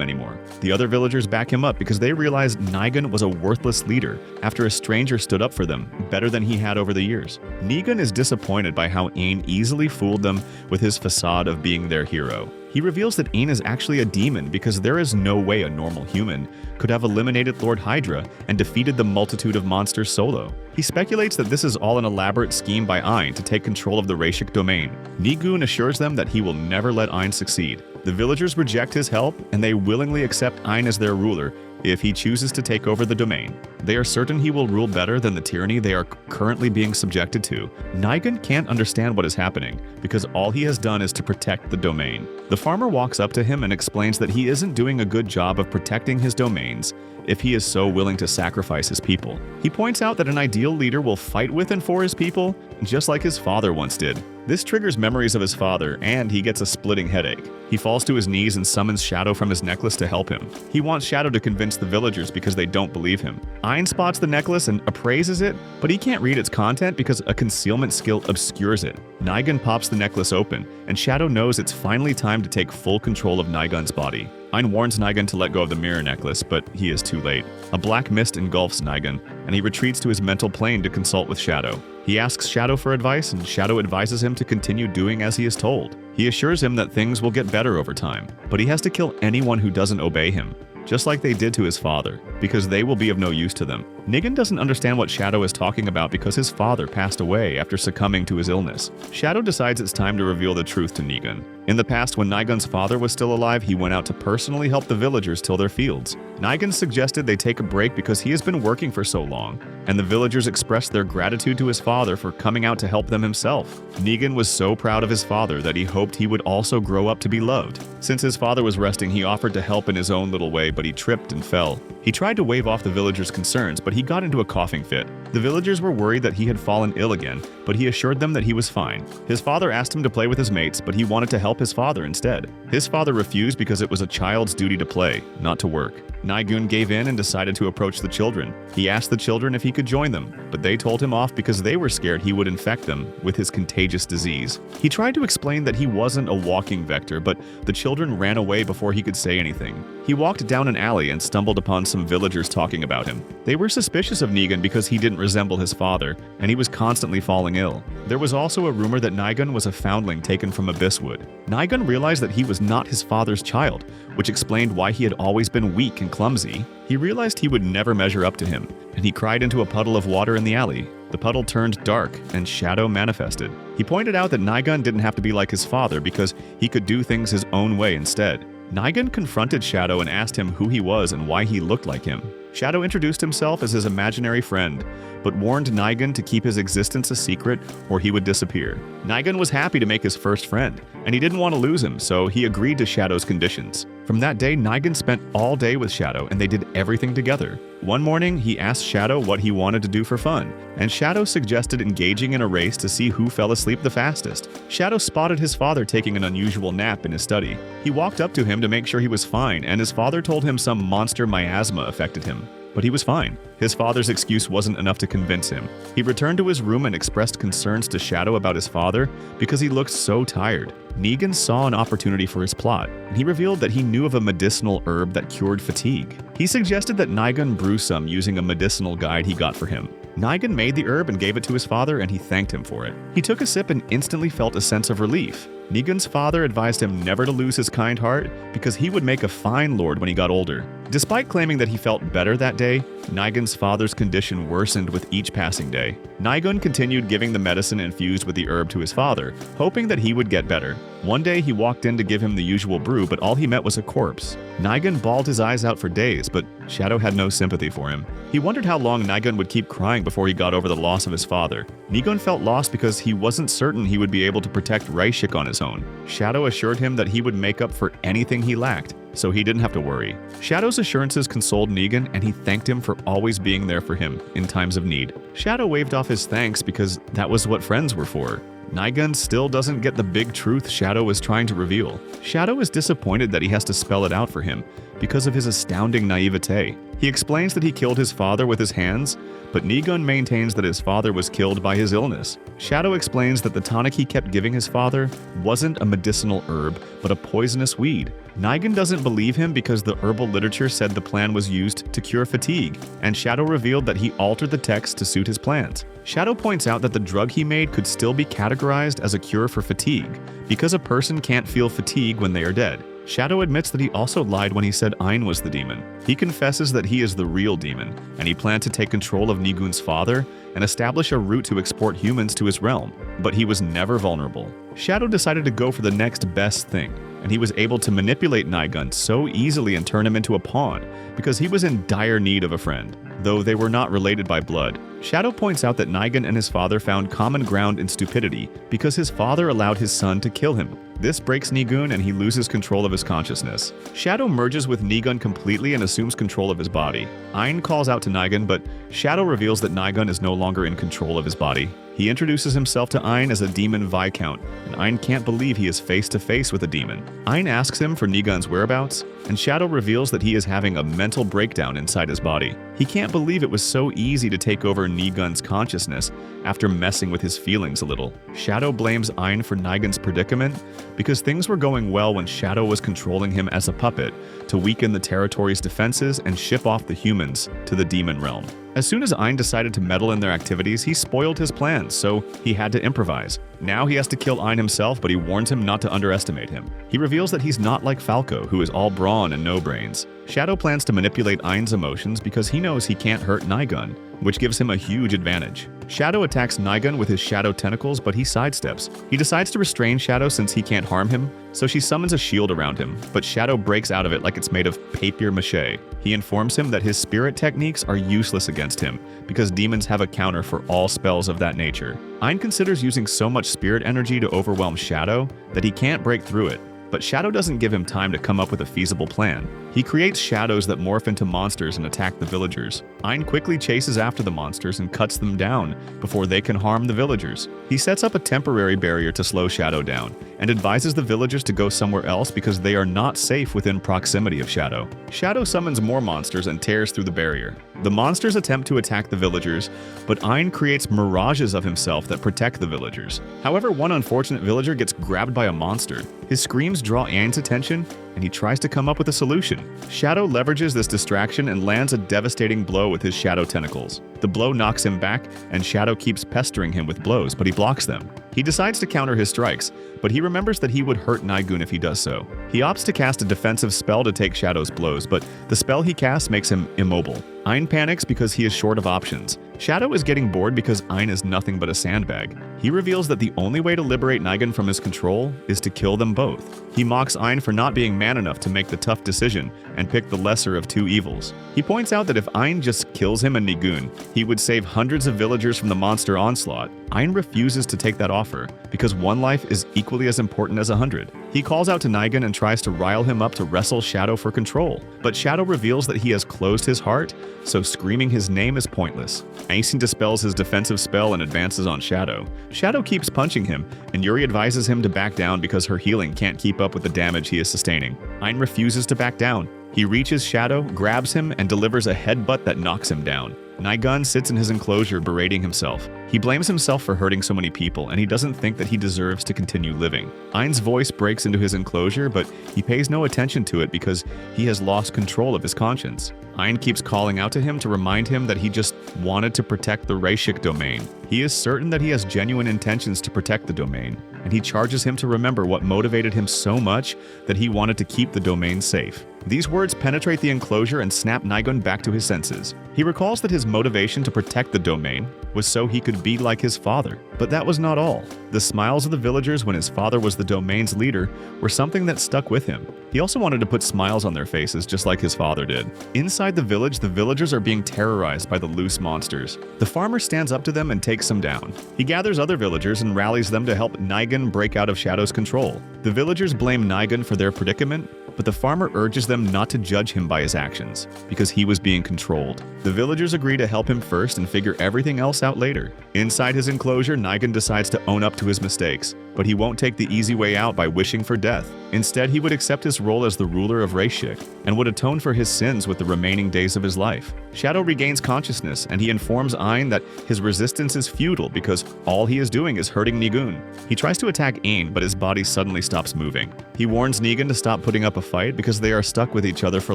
anymore. The other villagers back him up because they realize Nigan was a worthless leader after a stranger stood up for them better than he had over the years. Nigan is disappointed by how Ein easily fooled them with his facade of being their hero. He reveals that Ein is actually a demon because there is no way a normal human could have eliminated Lord Hydra and defeated the multitude of monsters solo. He speculates that this is all an elaborate scheme by Ein to take control of the Rashik domain. Nigun assures them that he will never let Ein succeed. The villagers reject his help, and they willingly accept Ein as their ruler if he chooses to take over the domain. They are certain he will rule better than the tyranny they are currently being subjected to. Nigan can't understand what is happening because all he has done is to protect the domain. The farmer walks up to him and explains that he isn't doing a good job of protecting his domains if he is so willing to sacrifice his people. He points out that an ideal leader will fight with and for his people, just like his father once did. This triggers memories of his father, and he gets a splitting headache. He falls to his knees and summons Shadow from his necklace to help him. He wants Shadow to convince the villagers because they don't believe him. Ein spots the necklace and appraises it, but he can't read its content because a concealment skill obscures it. Nigan pops the necklace open, and Shadow knows it's finally time to take full control of Nigan's body. Ein warns Nigan to let go of the mirror necklace, but he is too late. A black mist engulfs Nigan, and he retreats to his mental plane to consult with Shadow. He asks Shadow for advice, and Shadow advises him to continue doing as he is told. He assures him that things will get better over time, but he has to kill anyone who doesn't obey him, just like they did to his father, because they will be of no use to them. Nigan doesn't understand what Shadow is talking about because his father passed away after succumbing to his illness. Shadow decides it's time to reveal the truth to Nigan. In the past, when Nigan's father was still alive, he went out to personally help the villagers till their fields. Nigan suggested they take a break because he has been working for so long, and the villagers expressed their gratitude to his father for coming out to help them himself. Nigan was so proud of his father that he hoped he would also grow up to be loved. Since his father was resting, he offered to help in his own little way, but he tripped and fell. He tried to wave off the villagers' concerns, but he got into a coughing fit. The villagers were worried that he had fallen ill again, but he assured them that he was fine. His father asked him to play with his mates, but he wanted to help his father instead. His father refused because it was a child's duty to play, not to work. Nigun gave in and decided to approach the children. He asked the children if he could join them, but they told him off because they were scared he would infect them with his contagious disease. He tried to explain that he wasn't a walking vector, but the children ran away before he could say anything. He walked down an alley and stumbled upon some villagers talking about him. They were suspicious of Nigan because he didn't resemble his father, and he was constantly falling ill. There was also a rumor that Nigan was a foundling taken from Abysswood. Nigan realized that he was not his father's child, which explained why he had always been weak and clumsy. He realized he would never measure up to him, and he cried into a puddle of water in the alley. The puddle turned dark, and Shadow manifested. He pointed out that Nigan didn't have to be like his father because he could do things his own way instead. Nigan confronted Shadow and asked him who he was and why he looked like him. Shadow introduced himself as his imaginary friend, but warned Nigan to keep his existence a secret or he would disappear. Nigan was happy to make his first friend, and he didn't want to lose him, so he agreed to Shadow's conditions. From that day, Nigan spent all day with Shadow, and they did everything together. One morning, he asked Shadow what he wanted to do for fun, and Shadow suggested engaging in a race to see who fell asleep the fastest. Shadow spotted his father taking an unusual nap in his study. He walked up to him to make sure he was fine, and his father told him some monster miasma affected him. But he was fine. His father's excuse wasn't enough to convince him. He returned to his room and expressed concerns to Shadow about his father because he looked so tired. Nigan saw an opportunity for his plot, and he revealed that he knew of a medicinal herb that cured fatigue. He suggested that Nigan brew some using a medicinal guide he got for him. Nigan made the herb and gave it to his father, and he thanked him for it. He took a sip and instantly felt a sense of relief. Nigan's father advised him never to lose his kind heart because he would make a fine lord when he got older. Despite claiming that he felt better that day, Nigan's father's condition worsened with each passing day. Nigun continued giving the medicine infused with the herb to his father, hoping that he would get better. One day he walked in to give him the usual brew, but all he met was a corpse. Nigun bawled his eyes out for days, but Shadow had no sympathy for him. He wondered how long Nigun would keep crying before he got over the loss of his father. Nigun felt lost because he wasn't certain he would be able to protect Rashik on his own. Shadow assured him that he would make up for anything he lacked, so he didn't have to worry. Shadow's assurances consoled Nigan, and he thanked him for always being there for him in times of need. Shadow waved off his thanks because that was what friends were for. Nigan still doesn't get the big truth Shadow was trying to reveal. Shadow is disappointed that he has to spell it out for him because of his astounding naivete. He explains that he killed his father with his hands, but Nigun maintains that his father was killed by his illness. Shadow explains that the tonic he kept giving his father wasn't a medicinal herb, but a poisonous weed. Nigun doesn't believe him because the herbal literature said the plan was used to cure fatigue, and Shadow revealed that he altered the text to suit his plans. Shadow points out that the drug he made could still be categorized as a cure for fatigue, because a person can't feel fatigue when they are dead. Shadow admits that he also lied when he said Ayn was the demon. He confesses that he is the real demon, and he planned to take control of Nigun's father and establish a route to export humans to his realm, but he was never vulnerable. Shadow decided to go for the next best thing, and he was able to manipulate Nigun so easily and turn him into a pawn, because he was in dire need of a friend, though they were not related by blood. Shadow points out that Nigun and his father found common ground in stupidity because his father allowed his son to kill him. This breaks Nigun and he loses control of his consciousness. Shadow merges with Nigun completely and assumes control of his body. Ayn calls out to Nigun, but Shadow reveals that Nigun is no longer in control of his body. He introduces himself to Ayn as a demon Viscount, and Ayn can't believe he is face to face with a demon. Ayn asks him for Nigun's whereabouts, and Shadow reveals that he is having a mental breakdown inside his body. He can't believe it was so easy to take over Nigun's consciousness after messing with his feelings a little. Shadow blames Ayn for Nigun's predicament because things were going well when Shadow was controlling him as a puppet to weaken the territory's defenses and ship off the humans to the demon realm. As soon as Ayn decided to meddle in their activities, he spoiled his plans, so he had to improvise. Now he has to kill Ayn himself, but he warns him not to underestimate him. He reveals that he's not like Falco, who is all brawn and no brains. Shadow plans to manipulate Ayn's emotions because he knows he can't hurt Nigun, which gives him a huge advantage. Shadow attacks Nigun with his shadow tentacles, but he sidesteps. He decides to restrain Shadow since he can't harm him, so she summons a shield around him, but Shadow breaks out of it like it's made of papier-mâché. He informs him that his spirit techniques are useless against him, because demons have a counter for all spells of that nature. Ayn considers using so much spirit energy to overwhelm Shadow that he can't break through it. But Shadow doesn't give him time to come up with a feasible plan. He creates shadows that morph into monsters and attack the villagers. Ayn quickly chases after the monsters and cuts them down before they can harm the villagers. He sets up a temporary barrier to slow Shadow down and advises the villagers to go somewhere else because they are not safe within proximity of Shadow. Shadow summons more monsters and tears through the barrier. The monsters attempt to attack the villagers, but Ayn creates mirages of himself that protect the villagers. However, one unfortunate villager gets grabbed by a monster. His screams draw Ayn's attention, and he tries to come up with a solution. Shadow leverages this distraction and lands a devastating blow with his shadow tentacles. The blow knocks him back, and Shadow keeps pestering him with blows, but he blocks them. He decides to counter his strikes, but he remembers that he would hurt Nigun if he does so. He opts to cast a defensive spell to take Shadow's blows, but the spell he casts makes him immobile. Ayn panics because he is short of options. Shadow is getting bored because Ayn is nothing but a sandbag. He reveals that the only way to liberate Nigun from his control is to kill them both. He mocks Ayn for not being man enough to make the tough decision and pick the lesser of two evils. He points out that if Ayn just kills him and Nigun, he would save hundreds of villagers from the monster onslaught. Ayn refuses to take that offer because one life is equally as important as 100. He calls out to Nigun and tries to rile him up to wrestle Shadow for control, but Shadow reveals that he has closed his heart, so screaming his name is pointless. Ayn dispels his defensive spell and advances on Shadow. Shadow keeps punching him, and Yuri advises him to back down because her healing can't keep up with the damage he is sustaining. Ayn refuses to back down. He reaches Shadow, grabs him, and delivers a headbutt that knocks him down. Nigun sits in his enclosure berating himself. He blames himself for hurting so many people, and he doesn't think that he deserves to continue living. Ayn's voice breaks into his enclosure, but he pays no attention to it because he has lost control of his conscience. Ayn keeps calling out to him to remind him that he just wanted to protect the Reishik domain. He is certain that he has genuine intentions to protect the domain, and he charges him to remember what motivated him so much that he wanted to keep the domain safe. These words penetrate the enclosure and snap Nigun back to his senses. He recalls that his motivation to protect the domain was so he could be like his father. But that was not all. The smiles of the villagers when his father was the domain's leader were something that stuck with him. He also wanted to put smiles on their faces just like his father did. Inside the village, the villagers are being terrorized by the loose monsters. The farmer stands up to them and takes them down. He gathers other villagers and rallies them to help Nigun break out of Shadow's control. The villagers blame Nigun for their predicament, but the farmer urges them not to judge him by his actions, because he was being controlled. The villagers agree to help him first and figure everything else out later. Inside his enclosure, Nigun decides to own up to his mistakes, but he won't take the easy way out by wishing for death. Instead, he would accept his role as the ruler of Rayshik and would atone for his sins with the remaining days of his life. Shadow regains consciousness, and he informs Ayn that his resistance is futile because all he is doing is hurting Nigun. He tries to attack Ayn, but his body suddenly stops moving. He warns Negan to stop putting up a fight because they are stuck with each other for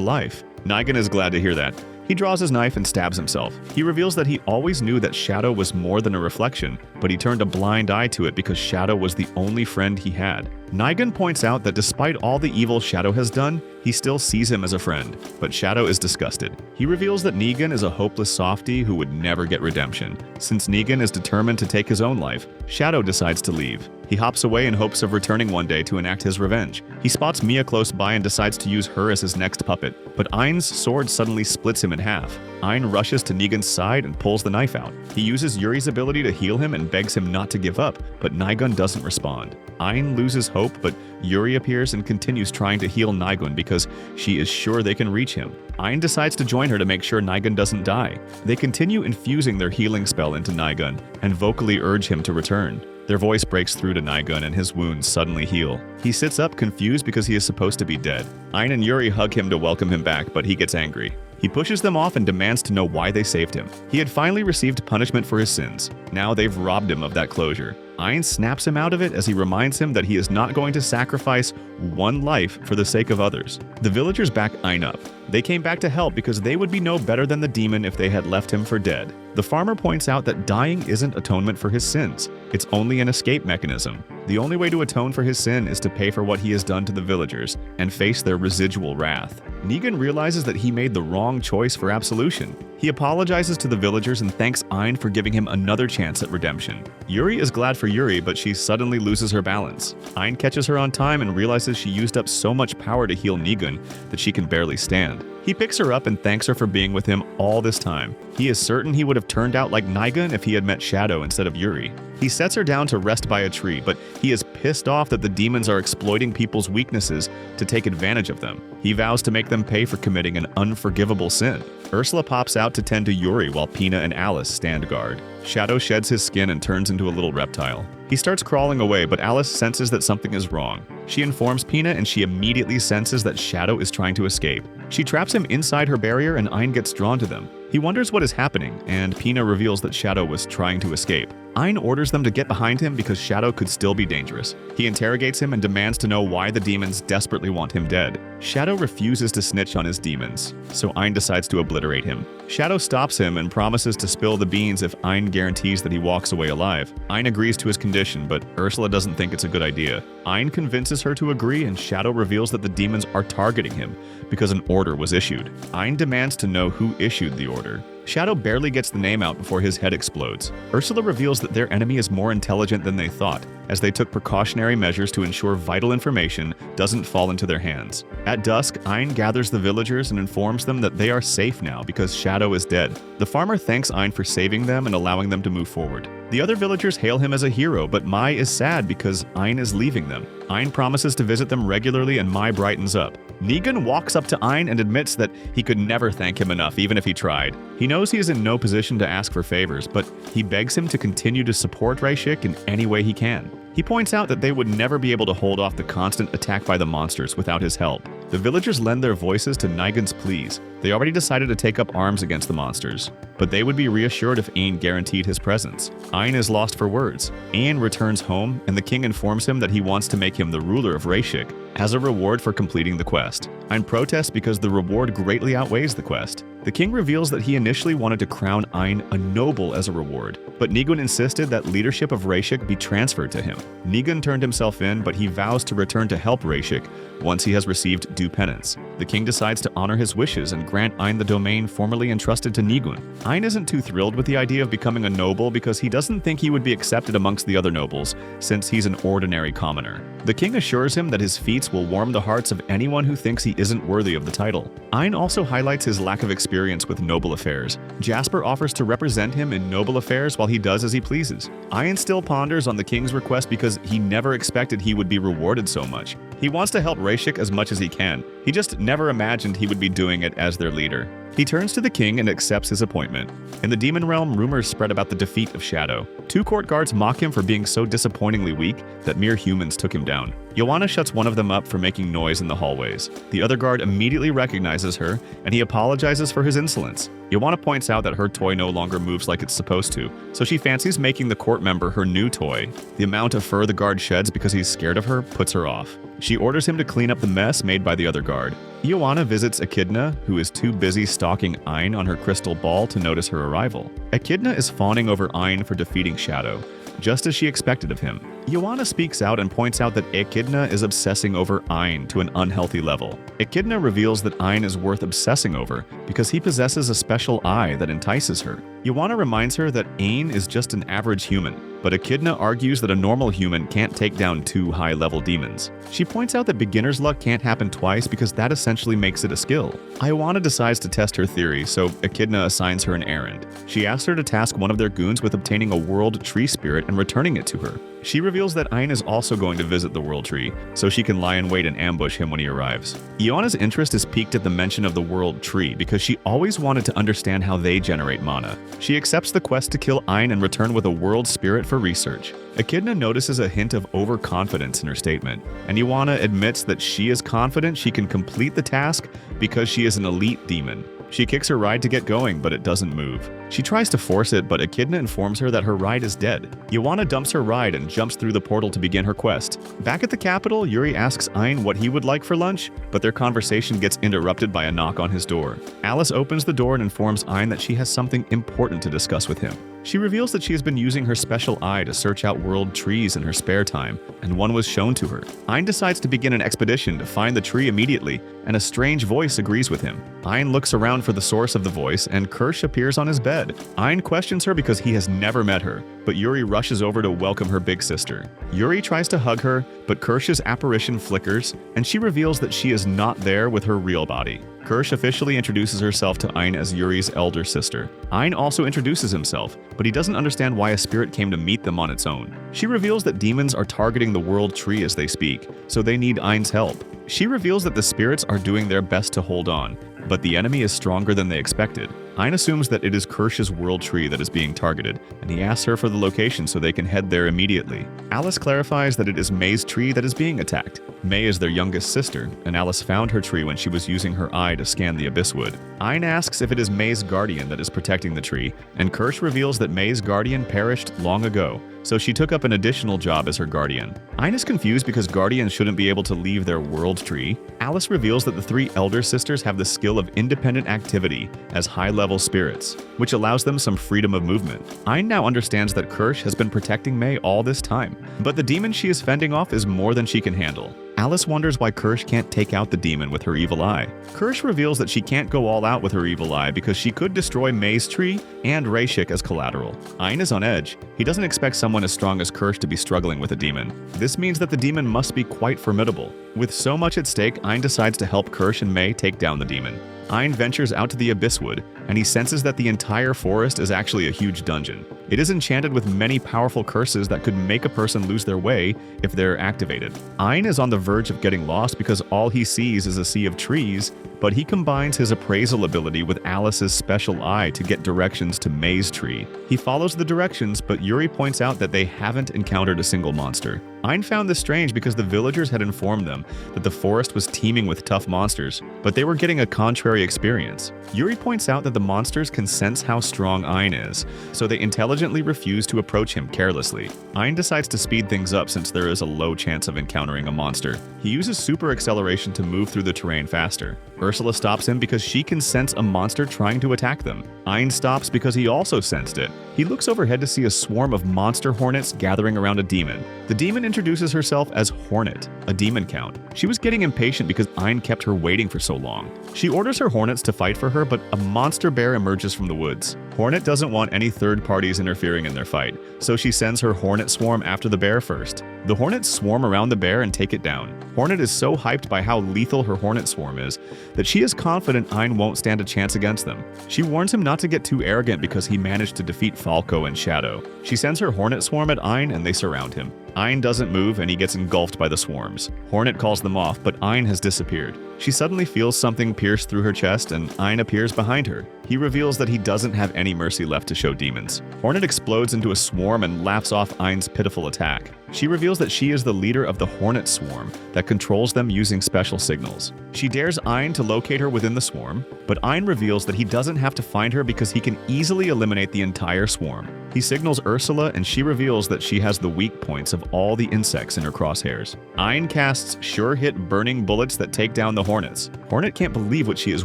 life. Negan is glad to hear that. He draws his knife and stabs himself. He reveals that he always knew that Shadow was more than a reflection, but he turned a blind eye to it because Shadow was the only friend he had. Negan points out that despite all the evil Shadow has done, he still sees him as a friend, but Shadow is disgusted. He reveals that Negan is a hopeless softie who would never get redemption. Since Negan is determined to take his own life, Shadow decides to leave. He hops away in hopes of returning one day to enact his revenge. He spots Mia close by and decides to use her as his next puppet, but Ayn's sword suddenly splits him in half. Ayn rushes to Negan's side and pulls the knife out. He uses Yuri's ability to heal him and begs him not to give up, but Negan doesn't respond. Ayn loses hope, but Yuri appears and continues trying to heal Negan because she is sure they can reach him. Ayn decides to join her to make sure Negan doesn't die. They continue infusing their healing spell into Negan and vocally urge him to return. Their voice breaks through to Negan and his wounds suddenly heal. He sits up confused because he is supposed to be dead. Ayn and Yuri hug him to welcome him back, but he gets angry. He pushes them off and demands to know why they saved him. He had finally received punishment for his sins. Now they've robbed him of that closure. Ayn snaps him out of it as he reminds him that he is not going to sacrifice one life for the sake of others. The villagers back Ayn up. They came back to help because they would be no better than the demon if they had left him for dead. The farmer points out that dying isn't atonement for his sins. It's only an escape mechanism. The only way to atone for his sin is to pay for what he has done to the villagers and face their residual wrath. Negan realizes that he made the wrong choice for absolution. He apologizes to the villagers and thanks Ayn for giving him another chance at redemption. Yuri is glad for Yuri, but she suddenly loses her balance. Ayn catches her on time and realizes she used up so much power to heal Negan that she can barely stand. He picks her up and thanks her for being with him all this time. He is certain he would have turned out like Negan if he had met Shadow instead of Yuri. He sets her down to rest by a tree, but he is pissed off that the demons are exploiting people's weaknesses to take advantage of them. He vows to make them pay for committing an unforgivable sin. Ursula pops out to tend to Yuri while Pina and Alice stand guard. Shadow sheds his skin and turns into a little reptile. He starts crawling away, but Alice senses that something is wrong. She informs Pina and she immediately senses that Shadow is trying to escape. She traps him inside her barrier and Ayn gets drawn to them. He wonders what is happening, and Pina reveals that Shadow was trying to escape. Ayn orders them to get behind him because Shadow could still be dangerous. He interrogates him and demands to know why the demons desperately want him dead. Shadow refuses to snitch on his demons, so Ayn decides to obliterate him. Shadow stops him and promises to spill the beans if Ayn guarantees that he walks away alive. Ayn agrees to his condition, but Ursula doesn't think it's a good idea. Ayn convinces her to agree, and Shadow reveals that the demons are targeting him because an order was issued. Ayn demands to know who issued the order. Shadow barely gets the name out before his head explodes. Ursula reveals that their enemy is more intelligent than they thought, as they took precautionary measures to ensure vital information doesn't fall into their hands. At dusk, Ayn gathers the villagers and informs them that they are safe now because Shadow is dead. The farmer thanks Ayn for saving them and allowing them to move forward. The other villagers hail him as a hero, but Mai is sad because Ayn is leaving them. Ayn promises to visit them regularly and Mai brightens up. Negan walks up to Ayn and admits that he could never thank him enough even if he tried. He knows he is in no position to ask for favors, but he begs him to continue to support Rayshik in any way he can. He points out that they would never be able to hold off the constant attack by the monsters without his help. The villagers lend their voices to Negan's pleas. They already decided to take up arms against the monsters, but they would be reassured if Ayn guaranteed his presence. Ayn is lost for words. Ayn returns home, and the king informs him that he wants to make him the ruler of Rayshik as a reward for completing the quest. Ayn protests because the reward greatly outweighs the quest. The king reveals that he initially wanted to crown Ayn a noble as a reward, but Negan insisted that leadership of Rayshik be transferred to him. Negan turned himself in, but he vows to return to help Rayshik once he has received due penance. The king decides to honor his wishes and grant Ayn the domain formerly entrusted to Negan. Ayn isn't too thrilled with the idea of becoming a noble because he doesn't think he would be accepted amongst the other nobles, since he's an ordinary commoner. The king assures him that his feats will warm the hearts of anyone who thinks he isn't worthy of the title. Ayn also highlights his lack of experience with noble affairs. Jasper offers to represent him in noble affairs while he does as he pleases. Ayn still ponders on the king's request because he never expected he would be rewarded so much. He wants to help Rayshik as much as he can. He just never imagined he would be doing it as their leader. He turns to the king and accepts his appointment. In the demon realm, rumors spread about the defeat of Shadow. 2 court guards mock him for being so disappointingly weak that mere humans took him down. Joanna shuts one of them up for making noise in the hallways. The other guard immediately recognizes her, and he apologizes for his insolence. Joanna points out that her toy no longer moves like it's supposed to, so she fancies making the court member her new toy. The amount of fur the guard sheds because he's scared of her puts her off. She orders him to clean up the mess made by the other guard. Joanna visits Echidna, who is too busy stalking Ein on her crystal ball to notice her arrival. Echidna is fawning over Ein for defeating Shadow, just as she expected of him. Joanna speaks out and points out that Echidna is obsessing over Ein to an unhealthy level. Echidna reveals that Ein is worth obsessing over because he possesses a special eye that entices her. Joanna reminds her that Ein is just an average human, but Echidna argues that a normal human can't take down 2 high-level demons. She points out that beginner's luck can't happen twice because that essentially makes it a skill. Joanna decides to test her theory, so Echidna assigns her an errand. She asks her to task one of their goons with obtaining a world tree spirit and returning it to her. She reveals that Ein is also going to visit the World Tree, so she can lie in wait and ambush him when he arrives. Joanna's interest is piqued at the mention of the World Tree because she always wanted to understand how they generate mana. She accepts the quest to kill Ein and return with a World Spirit for research. Echidna notices a hint of overconfidence in her statement, and Joanna admits that she is confident she can complete the task because she is an elite demon. She kicks her ride to get going, but it doesn't move. She tries to force it, but Echidna informs her that her ride is dead. Joanna dumps her ride and jumps through the portal to begin her quest. Back at the capital, Yuri asks Ein what he would like for lunch, but their conversation gets interrupted by a knock on his door. Alice opens the door and informs Ein that she has something important to discuss with him. She reveals that she has been using her special eye to search out world trees in her spare time, and one was shown to her. Ein decides to begin an expedition to find the tree immediately, and a strange voice agrees with him. Ein looks around for the source of the voice, and Kirsch appears on his bed. Ein questions her because he has never met her, but Yuri rushes over to welcome her big sister. Yuri tries to hug her, but Kirsch's apparition flickers, and she reveals that she is not there with her real body. Kirsch officially introduces herself to Ein as Yuri's elder sister. Ein also introduces himself, but he doesn't understand why a spirit came to meet them on its own. She reveals that demons are targeting the world tree as they speak, so they need Ein's help. She reveals that the spirits are doing their best to hold on, but the enemy is stronger than they expected. Ein assumes that it is Kirsch's world tree that is being targeted, and he asks her for the location so they can head there immediately. Alice clarifies that it is May's tree that is being attacked. May is their youngest sister, and Alice found her tree when she was using her eye to scan the abysswood. Ein asks if it is May's guardian that is protecting the tree, and Kirsch reveals that May's guardian perished long ago, so she took up an additional job as her guardian. Ein is confused because guardians shouldn't be able to leave their world tree. Alice reveals that the 3 elder sisters have the skill of independent activity as high-level spirits, which allows them some freedom of movement. Ein now understands that Kirsch has been protecting May all this time, but the demon she is fending off is more than she can handle. Alice wonders why Kirsch can't take out the demon with her evil eye. Kirsch reveals that she can't go all out with her evil eye because she could destroy May's tree and Rayshik as collateral. Ein is on edge. He doesn't expect someone as strong as Kirsch to be struggling with a demon. This means that the demon must be quite formidable. With so much at stake, Ein decides to help Kirsch and May take down the demon. Ein ventures out to the abysswood, and he senses that the entire forest is actually a huge dungeon. It is enchanted with many powerful curses that could make a person lose their way if they're activated. Ein is on the verge of getting lost because all he sees is a sea of trees, but he combines his appraisal ability with Alice's special eye to get directions to May's tree. He follows the directions, but Yuri points out that they haven't encountered a single monster. Ein found this strange because the villagers had informed them that the forest was teeming with tough monsters, but they were getting a contrary experience. Yuri points out that the monsters can sense how strong Ein is, so they intelligently refuse to approach him carelessly. Ein decides to speed things up since there is a low chance of encountering a monster. He uses super acceleration to move through the terrain faster. Ursula stops him because she can sense a monster trying to attack them. Ein stops because he also sensed it. He looks overhead to see a swarm of monster hornets gathering around a demon. The demon introduces herself as Hornet, a demon count. She was getting impatient because Ein kept her waiting for so long. She orders her hornets to fight for her, but a monster bear emerges from the woods. Hornet doesn't want any third parties interfering in their fight, so she sends her hornet swarm after the bear first. The hornets swarm around the bear and take it down. Hornet is so hyped by how lethal her hornet swarm is that she is confident Ein won't stand a chance against them. She warns him not to get too arrogant because he managed to defeat Falco and Shadow. She sends her hornet swarm at Ein and they surround him. Ein doesn't move and he gets engulfed by the swarms. Hornet calls them off, but Ein has disappeared. She suddenly feels something pierce through her chest and Ein appears behind her. He reveals that he doesn't have any mercy left to show demons. Hornet explodes into a swarm and laughs off Ein's pitiful attack. She reveals that she is the leader of the Hornet swarm that controls them using special signals. She dares Ein to locate her within the swarm, but Ein reveals that he doesn't have to find her because he can easily eliminate the entire swarm. He signals Ursula and she reveals that she has the weak points of all the insects in her crosshairs. Ein casts sure-hit burning bullets that take down the Hornets. Hornet can't believe what she is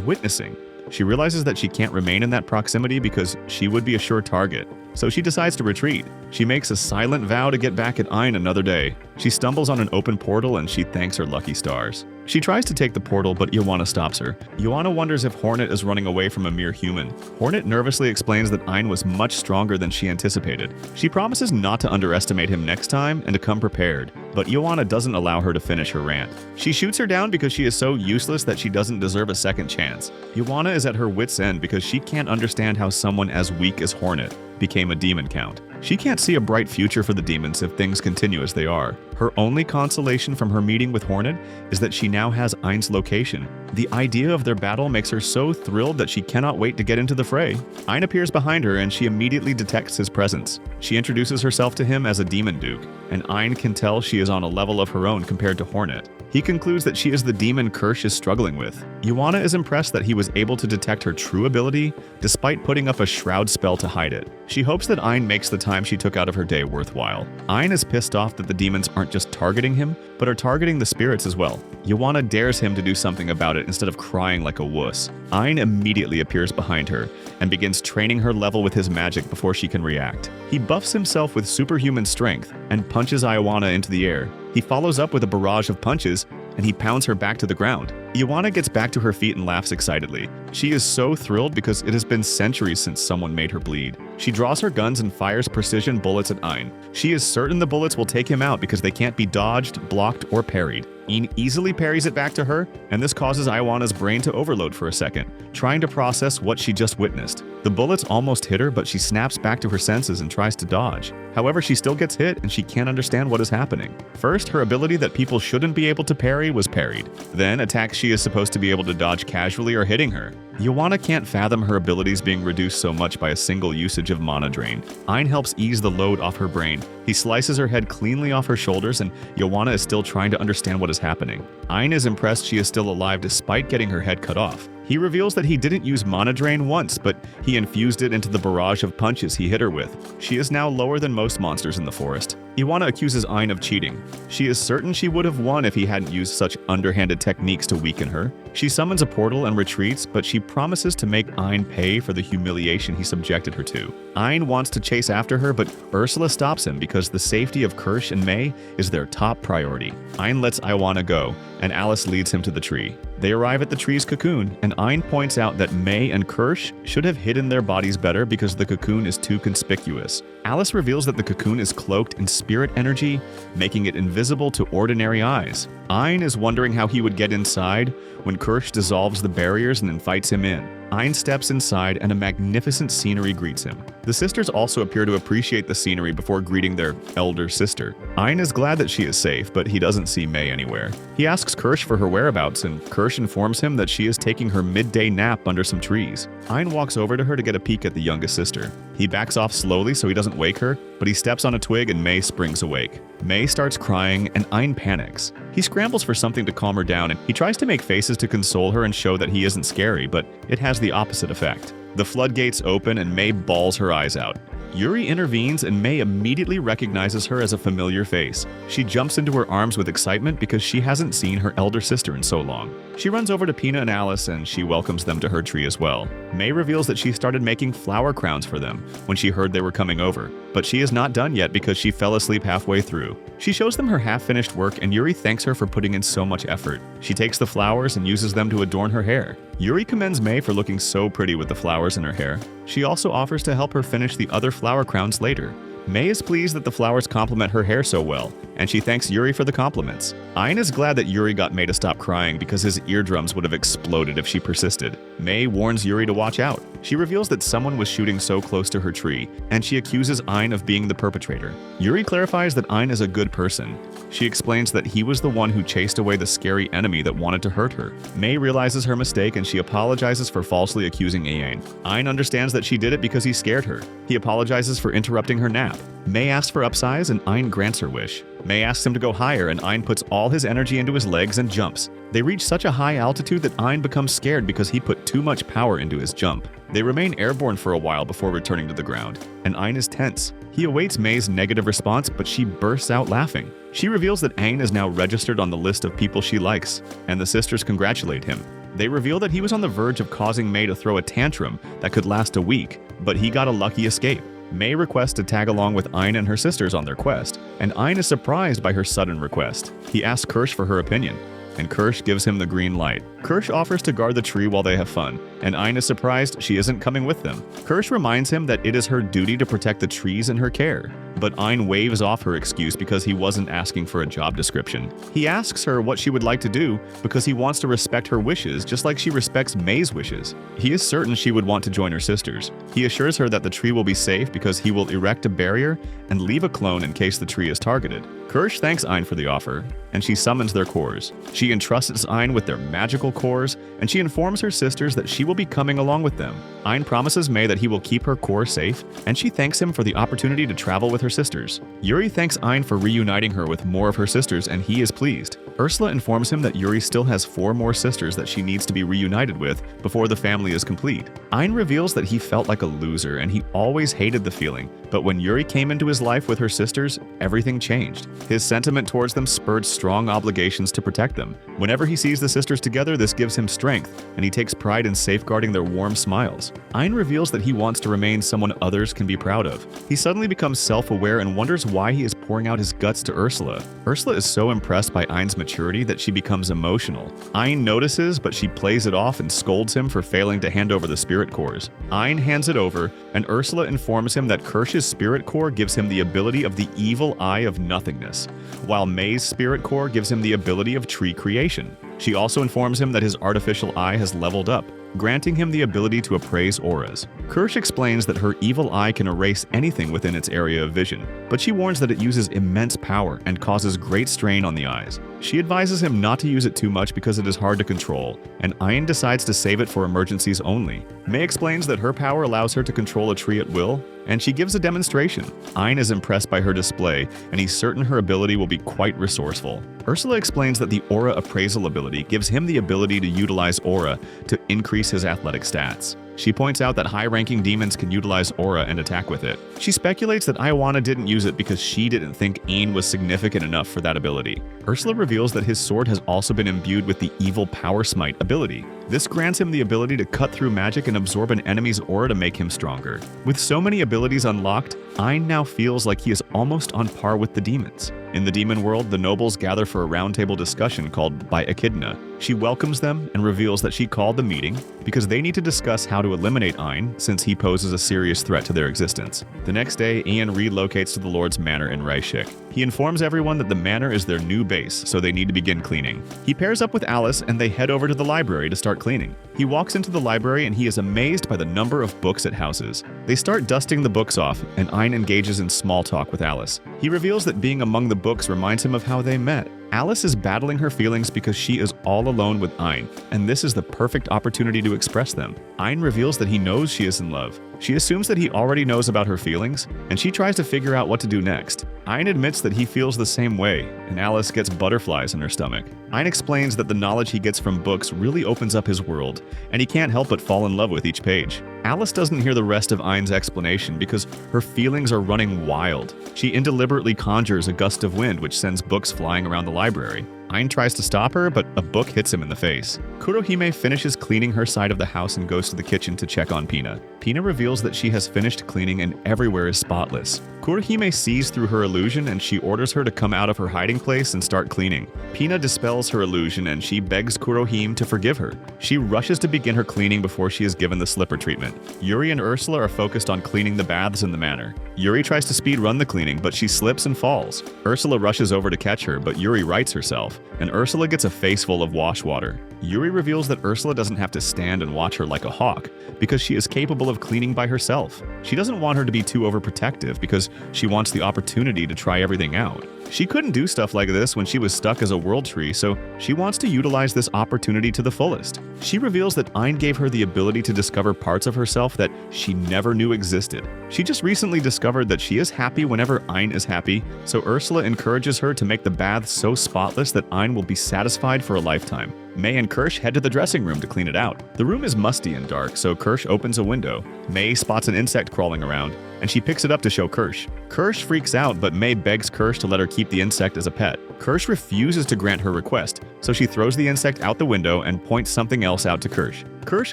witnessing. She realizes that she can't remain in that proximity because she would be a sure target, so she decides to retreat. She makes a silent vow to get back at Ein another day. She stumbles on an open portal and she thanks her lucky stars. She tries to take the portal, but Joanna stops her. Joanna wonders if Hornet is running away from a mere human. Hornet nervously explains that Ein was much stronger than she anticipated. She promises not to underestimate him next time and to come prepared, but Joanna doesn't allow her to finish her rant. She shoots her down because she is so useless that she doesn't deserve a second chance. Joanna is at her wit's end because she can't understand how someone as weak as Hornet became a demon count. She can't see a bright future for the demons if things continue as they are. Her only consolation from her meeting with Hornet is that she now has Ein's location. The idea of their battle makes her so thrilled that she cannot wait to get into the fray. Ein appears behind her and she immediately detects his presence. She introduces herself to him as a demon duke, and Ein can tell she is on a level of her own compared to Hornet. He concludes that she is the demon Kirsch is struggling with. Joanna is impressed that he was able to detect her true ability despite putting up a shroud spell to hide it. She hopes that Ein makes the time she took out of her day worthwhile. Ein is pissed off that the demons aren't just targeting him, but are targeting the spirits as well. Joanna dares him to do something about it instead of crying like a wuss. Ein immediately appears behind her and begins training her level with his magic before she can react. He buffs himself with superhuman strength and punches Joanna into the air. He follows up with a barrage of punches, and he pounds her back to the ground. Joanna gets back to her feet and laughs excitedly. She is so thrilled because it has been centuries since someone made her bleed. She draws her guns and fires precision bullets at Ein. She is certain the bullets will take him out because they can't be dodged, blocked, or parried. Ein easily parries it back to her, and this causes Joanna's brain to overload for a second, trying to process what she just witnessed. The bullets almost hit her, but she snaps back to her senses and tries to dodge. However, she still gets hit and she can't understand what is happening. First, her ability that people shouldn't be able to parry was parried. Then, attacks she is supposed to be able to dodge casually are hitting her. Joanna can't fathom her abilities being reduced so much by a single usage of mana drain. Ein helps ease the load off her brain. He slices her head cleanly off her shoulders, and Joanna is still trying to understand what is happening. Ein is impressed she is still alive despite getting her head cut off. He reveals that he didn't use mana drain once, but he infused it into the barrage of punches he hit her with. She is now lower than most monsters in the forest. Joanna accuses Ein of cheating. She is certain she would have won if he hadn't used such underhanded techniques to weaken her. She summons a portal and retreats, but she promises to make Ein pay for the humiliation he subjected her to. Ein wants to chase after her, but Ursula stops him because the safety of Kirsch and May is their top priority. Ein lets Joanna go, and Alice leads him to the tree. They arrive at the tree's cocoon, and Ein points out that May and Kirsch should have hidden their bodies better because the cocoon is too conspicuous. Alice reveals that the cocoon is cloaked in spirit energy, making it invisible to ordinary eyes. Ein is wondering how he would get inside when Kirsch dissolves the barriers and invites him in. Ein steps inside and a magnificent scenery greets him. The sisters also appear to appreciate the scenery before greeting their elder sister. Ein is glad that she is safe, but he doesn't see May anywhere. He asks Kirsch for her whereabouts, and Kirsch informs him that she is taking her midday nap under some trees. Ein walks over to her to get a peek at the youngest sister. He backs off slowly so he doesn't wake her, but he steps on a twig and May springs awake. May starts crying and Ein panics. He scrambles for something to calm her down and he tries to make faces to console her and show that he isn't scary, but it has the opposite effect. The floodgates open and May bawls her eyes out. Yuri intervenes and May immediately recognizes her as a familiar face. She jumps into her arms with excitement because she hasn't seen her elder sister in so long. She runs over to Pina and Alice and she welcomes them to her tree as well. May reveals that she started making flower crowns for them when she heard they were coming over, but she is not done yet because she fell asleep halfway through. She shows them her half-finished work and Yuri thanks her for putting in so much effort. She takes the flowers and uses them to adorn her hair. Yuri commends May for looking so pretty with the flowers in her hair. She also offers to help her finish the other flower crowns later, May is pleased that the flowers complement her hair so well, and she thanks Yuri for the compliments. Ayn is glad that Yuri got May to stop crying because his eardrums would have exploded if she persisted. May warns Yuri to watch out. She reveals that someone was shooting so close to her tree, and she accuses Ayn of being the perpetrator. Yuri clarifies that Ayn is a good person. She explains that he was the one who chased away the scary enemy that wanted to hurt her. May realizes her mistake and she apologizes for falsely accusing Ayn. Ayn understands that she did it because he scared her. He apologizes for interrupting her nap. May asks for upsize and Ayn grants her wish. May asks him to go higher and Ayn puts all his energy into his legs and jumps. They reach such a high altitude that Ayn becomes scared because he put too much power into his jump. They remain airborne for a while before returning to the ground, and Ayn is tense. He awaits May's negative response, but she bursts out laughing. She reveals that Ayn is now registered on the list of people she likes, and the sisters congratulate him. They reveal that he was on the verge of causing May to throw a tantrum that could last a week, but he got a lucky escape. May requests to tag along with Ayn and her sisters on their quest, and Ayn is surprised by her sudden request. He asks Kirsch for her opinion, and Kirsch gives him the green light. Kirsch offers to guard the tree while they have fun, and Ayn is surprised she isn't coming with them. Kirsch reminds him that it is her duty to protect the trees in her care, but Ayn waves off her excuse because he wasn't asking for a job description. He asks her what she would like to do because he wants to respect her wishes just like she respects May's wishes. He is certain she would want to join her sisters. He assures her that the tree will be safe because he will erect a barrier and leave a clone in case the tree is targeted. Kirsch thanks Ayn for the offer, and she summons their cores. She entrusts Ayn with their magical cores, and she informs her sisters that she will be coming along with them. Ayn promises May that he will keep her core safe, and she thanks him for the opportunity to travel with her sisters. Yuri thanks Ayn for reuniting her with more of her sisters, and he is pleased. Ursula informs him that Yuri still has 4 more sisters that she needs to be reunited with before the family is complete. Ayn reveals that he felt like a loser, and he always hated the feeling, but when Yuri came into his life with her sisters, everything changed. His sentiment towards them spurred strong obligations to protect them. Whenever he sees the sisters together, this gives him strength, and he takes pride in safeguarding their warm smiles. Ayn reveals that he wants to remain someone others can be proud of. He suddenly becomes self-aware and wonders why he is pouring out his guts to Ursula. Ursula is so impressed by Ayn's maturity that she becomes emotional. Ayn notices, but she plays it off and scolds him for failing to hand over the spirit cores. Ayn hands it over, and Ursula informs him that Kirsch's spirit core gives him the ability of the evil eye of nothingness, while May's spirit core gives him the ability of tree creation. She also informs him that his artificial eye has leveled up, granting him the ability to appraise auras. Kirsch explains that her evil eye can erase anything within its area of vision, but she warns that it uses immense power and causes great strain on the eyes. She advises him not to use it too much because it is hard to control, and Ayn decides to save it for emergencies only. May explains that her power allows her to control a tree at will, and she gives a demonstration. Ayn is impressed by her display, and he's certain her ability will be quite resourceful. Ursula explains that the aura appraisal ability gives him the ability to utilize aura to increase his athletic stats. She points out that high-ranking demons can utilize aura and attack with it. She speculates that Ioana didn't use it because she didn't think Ayn was significant enough for that ability. Ursula reveals that his sword has also been imbued with the evil Power Smite ability. This grants him the ability to cut through magic and absorb an enemy's aura to make him stronger. With so many abilities unlocked, Ayn now feels like he is almost on par with the demons. In the demon world, the nobles gather for a roundtable discussion called by Echidna. She welcomes them and reveals that she called the meeting because they need to discuss how to eliminate Ayn since he poses a serious threat to their existence. The next day, Ian relocates to the Lord's Manor in Reichenbach. He informs everyone that the manor is their new base, so they need to begin cleaning. He pairs up with Alice and they head over to the library to start cleaning. He walks into the library and he is amazed by the number of books it houses. They start dusting the books off and Ayn engages in small talk with Alice. He reveals that being among the books reminds him of how they met. Alice is battling her feelings because she is all alone with Ayn, and this is the perfect opportunity to express them. Ayn reveals that he knows she is in love. She assumes that he already knows about her feelings, and she tries to figure out what to do next. Ayn admits that he feels the same way, and Alice gets butterflies in her stomach. Ayn explains that the knowledge he gets from books really opens up his world, and he can't help but fall in love with each page. Alice doesn't hear the rest of Ayn's explanation because her feelings are running wild. She indeliberately conjures a gust of wind which sends books flying around the library. Ayn tries to stop her, but a book hits him in the face. Kurohime finishes cleaning her side of the house and goes to the kitchen to check on Pina. Pina reveals that she has finished cleaning and everywhere is spotless. Kurohime sees through her illusion and she orders her to come out of her hiding place and start cleaning. Pina dispels her illusion and she begs Kurohime to forgive her. She rushes to begin her cleaning before she is given the slipper treatment. Yuri and Ursula are focused on cleaning the baths in the manor. Yuri tries to speed run the cleaning, but she slips and falls. Ursula rushes over to catch her, but Yuri rights herself, and Ursula gets a face full of wash water. Yuri reveals that Ursula doesn't have to stand and watch her like a hawk, because she is capable of cleaning by herself. She doesn't want her to be too overprotective because she wants the opportunity to try everything out. She couldn't do stuff like this when she was stuck as a world tree, so she wants to utilize this opportunity to the fullest. She reveals that Ein gave her the ability to discover parts of herself that she never knew existed. She just recently discovered that she is happy whenever Ein is happy, so Ursula encourages her to make the bath so spotless that Ein will be satisfied for a lifetime. May and Kirsch head to the dressing room to clean it out. The room is musty and dark, so Kirsch opens a window. May spots an insect crawling around, and she picks it up to show Kirsch. Kirsch freaks out, but May begs Kirsch to let her keep the insect as a pet. Kirsch refuses to grant her request, so she throws the insect out the window and points something else out to Kirsch. Kirsch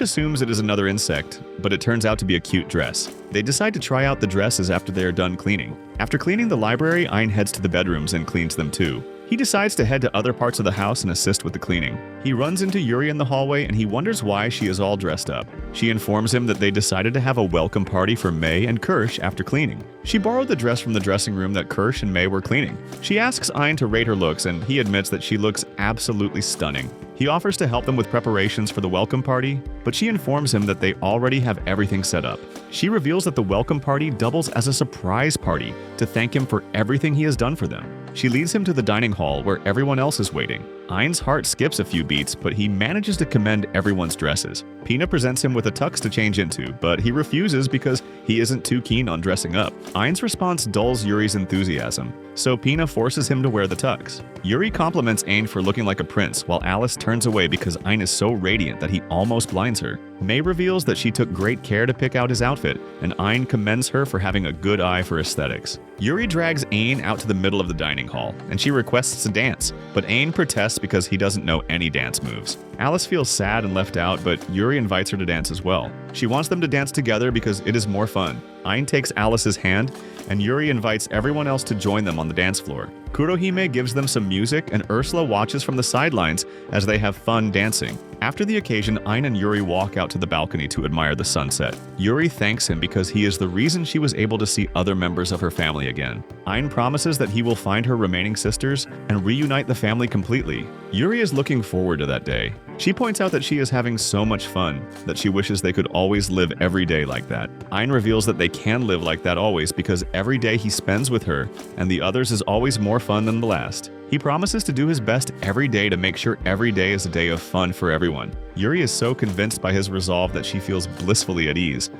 assumes it is another insect, but it turns out to be a cute dress. They decide to try out the dresses after they are done cleaning. After cleaning the library, Ein heads to the bedrooms and cleans them too. He decides to head to other parts of the house and assist with the cleaning. He runs into Yuri in the hallway and he wonders why she is all dressed up. She informs him that they decided to have a welcome party for May and Kirsch after cleaning. She borrowed the dress from the dressing room that Kirsch and May were cleaning. She asks Ein to rate her looks and he admits that she looks absolutely stunning. He offers to help them with preparations for the welcome party, but she informs him that they already have everything set up. She reveals that the welcome party doubles as a surprise party to thank him for everything he has done for them. She leads him to the dining hall where everyone else is waiting. Ein's heart skips a few beats, but he manages to commend everyone's dresses. Pina presents him with a tux to change into, but he refuses because he isn't too keen on dressing up. Ein's response dulls Yuri's enthusiasm, so Pina forces him to wear the tux. Yuri compliments Ein for looking like a prince, while Alice turns away because Ein is so radiant that he almost blinds her. May reveals that she took great care to pick out his outfit, and Ein commends her for having a good eye for aesthetics. Yuri drags Ein out to the middle of the dining hall, and she requests to dance, but Ein protests because he doesn't know any dance moves. Alice feels sad and left out, but Yuri invites her to dance as well. She wants them to dance together because it is more fun. Ein takes Alice's hand, and Yuri invites everyone else to join them on the dance floor. Kurohime gives them some music, and Ursula watches from the sidelines as they have fun dancing. After the occasion, Ein and Yuri walk out to the balcony to admire the sunset. Yuri thanks him because he is the reason she was able to see other members of her family again. Ein promises that he will find her remaining sisters and reunite the family completely. Yuri is looking forward to that day. She points out that she is having so much fun that she wishes they could always live every day like that. Ein reveals that they can live like that always because every day he spends with her and the others is always more fun than the last. He promises to do his best every day to make sure every day is a day of fun for everyone. Yuri is so convinced by his resolve that she feels blissfully at ease,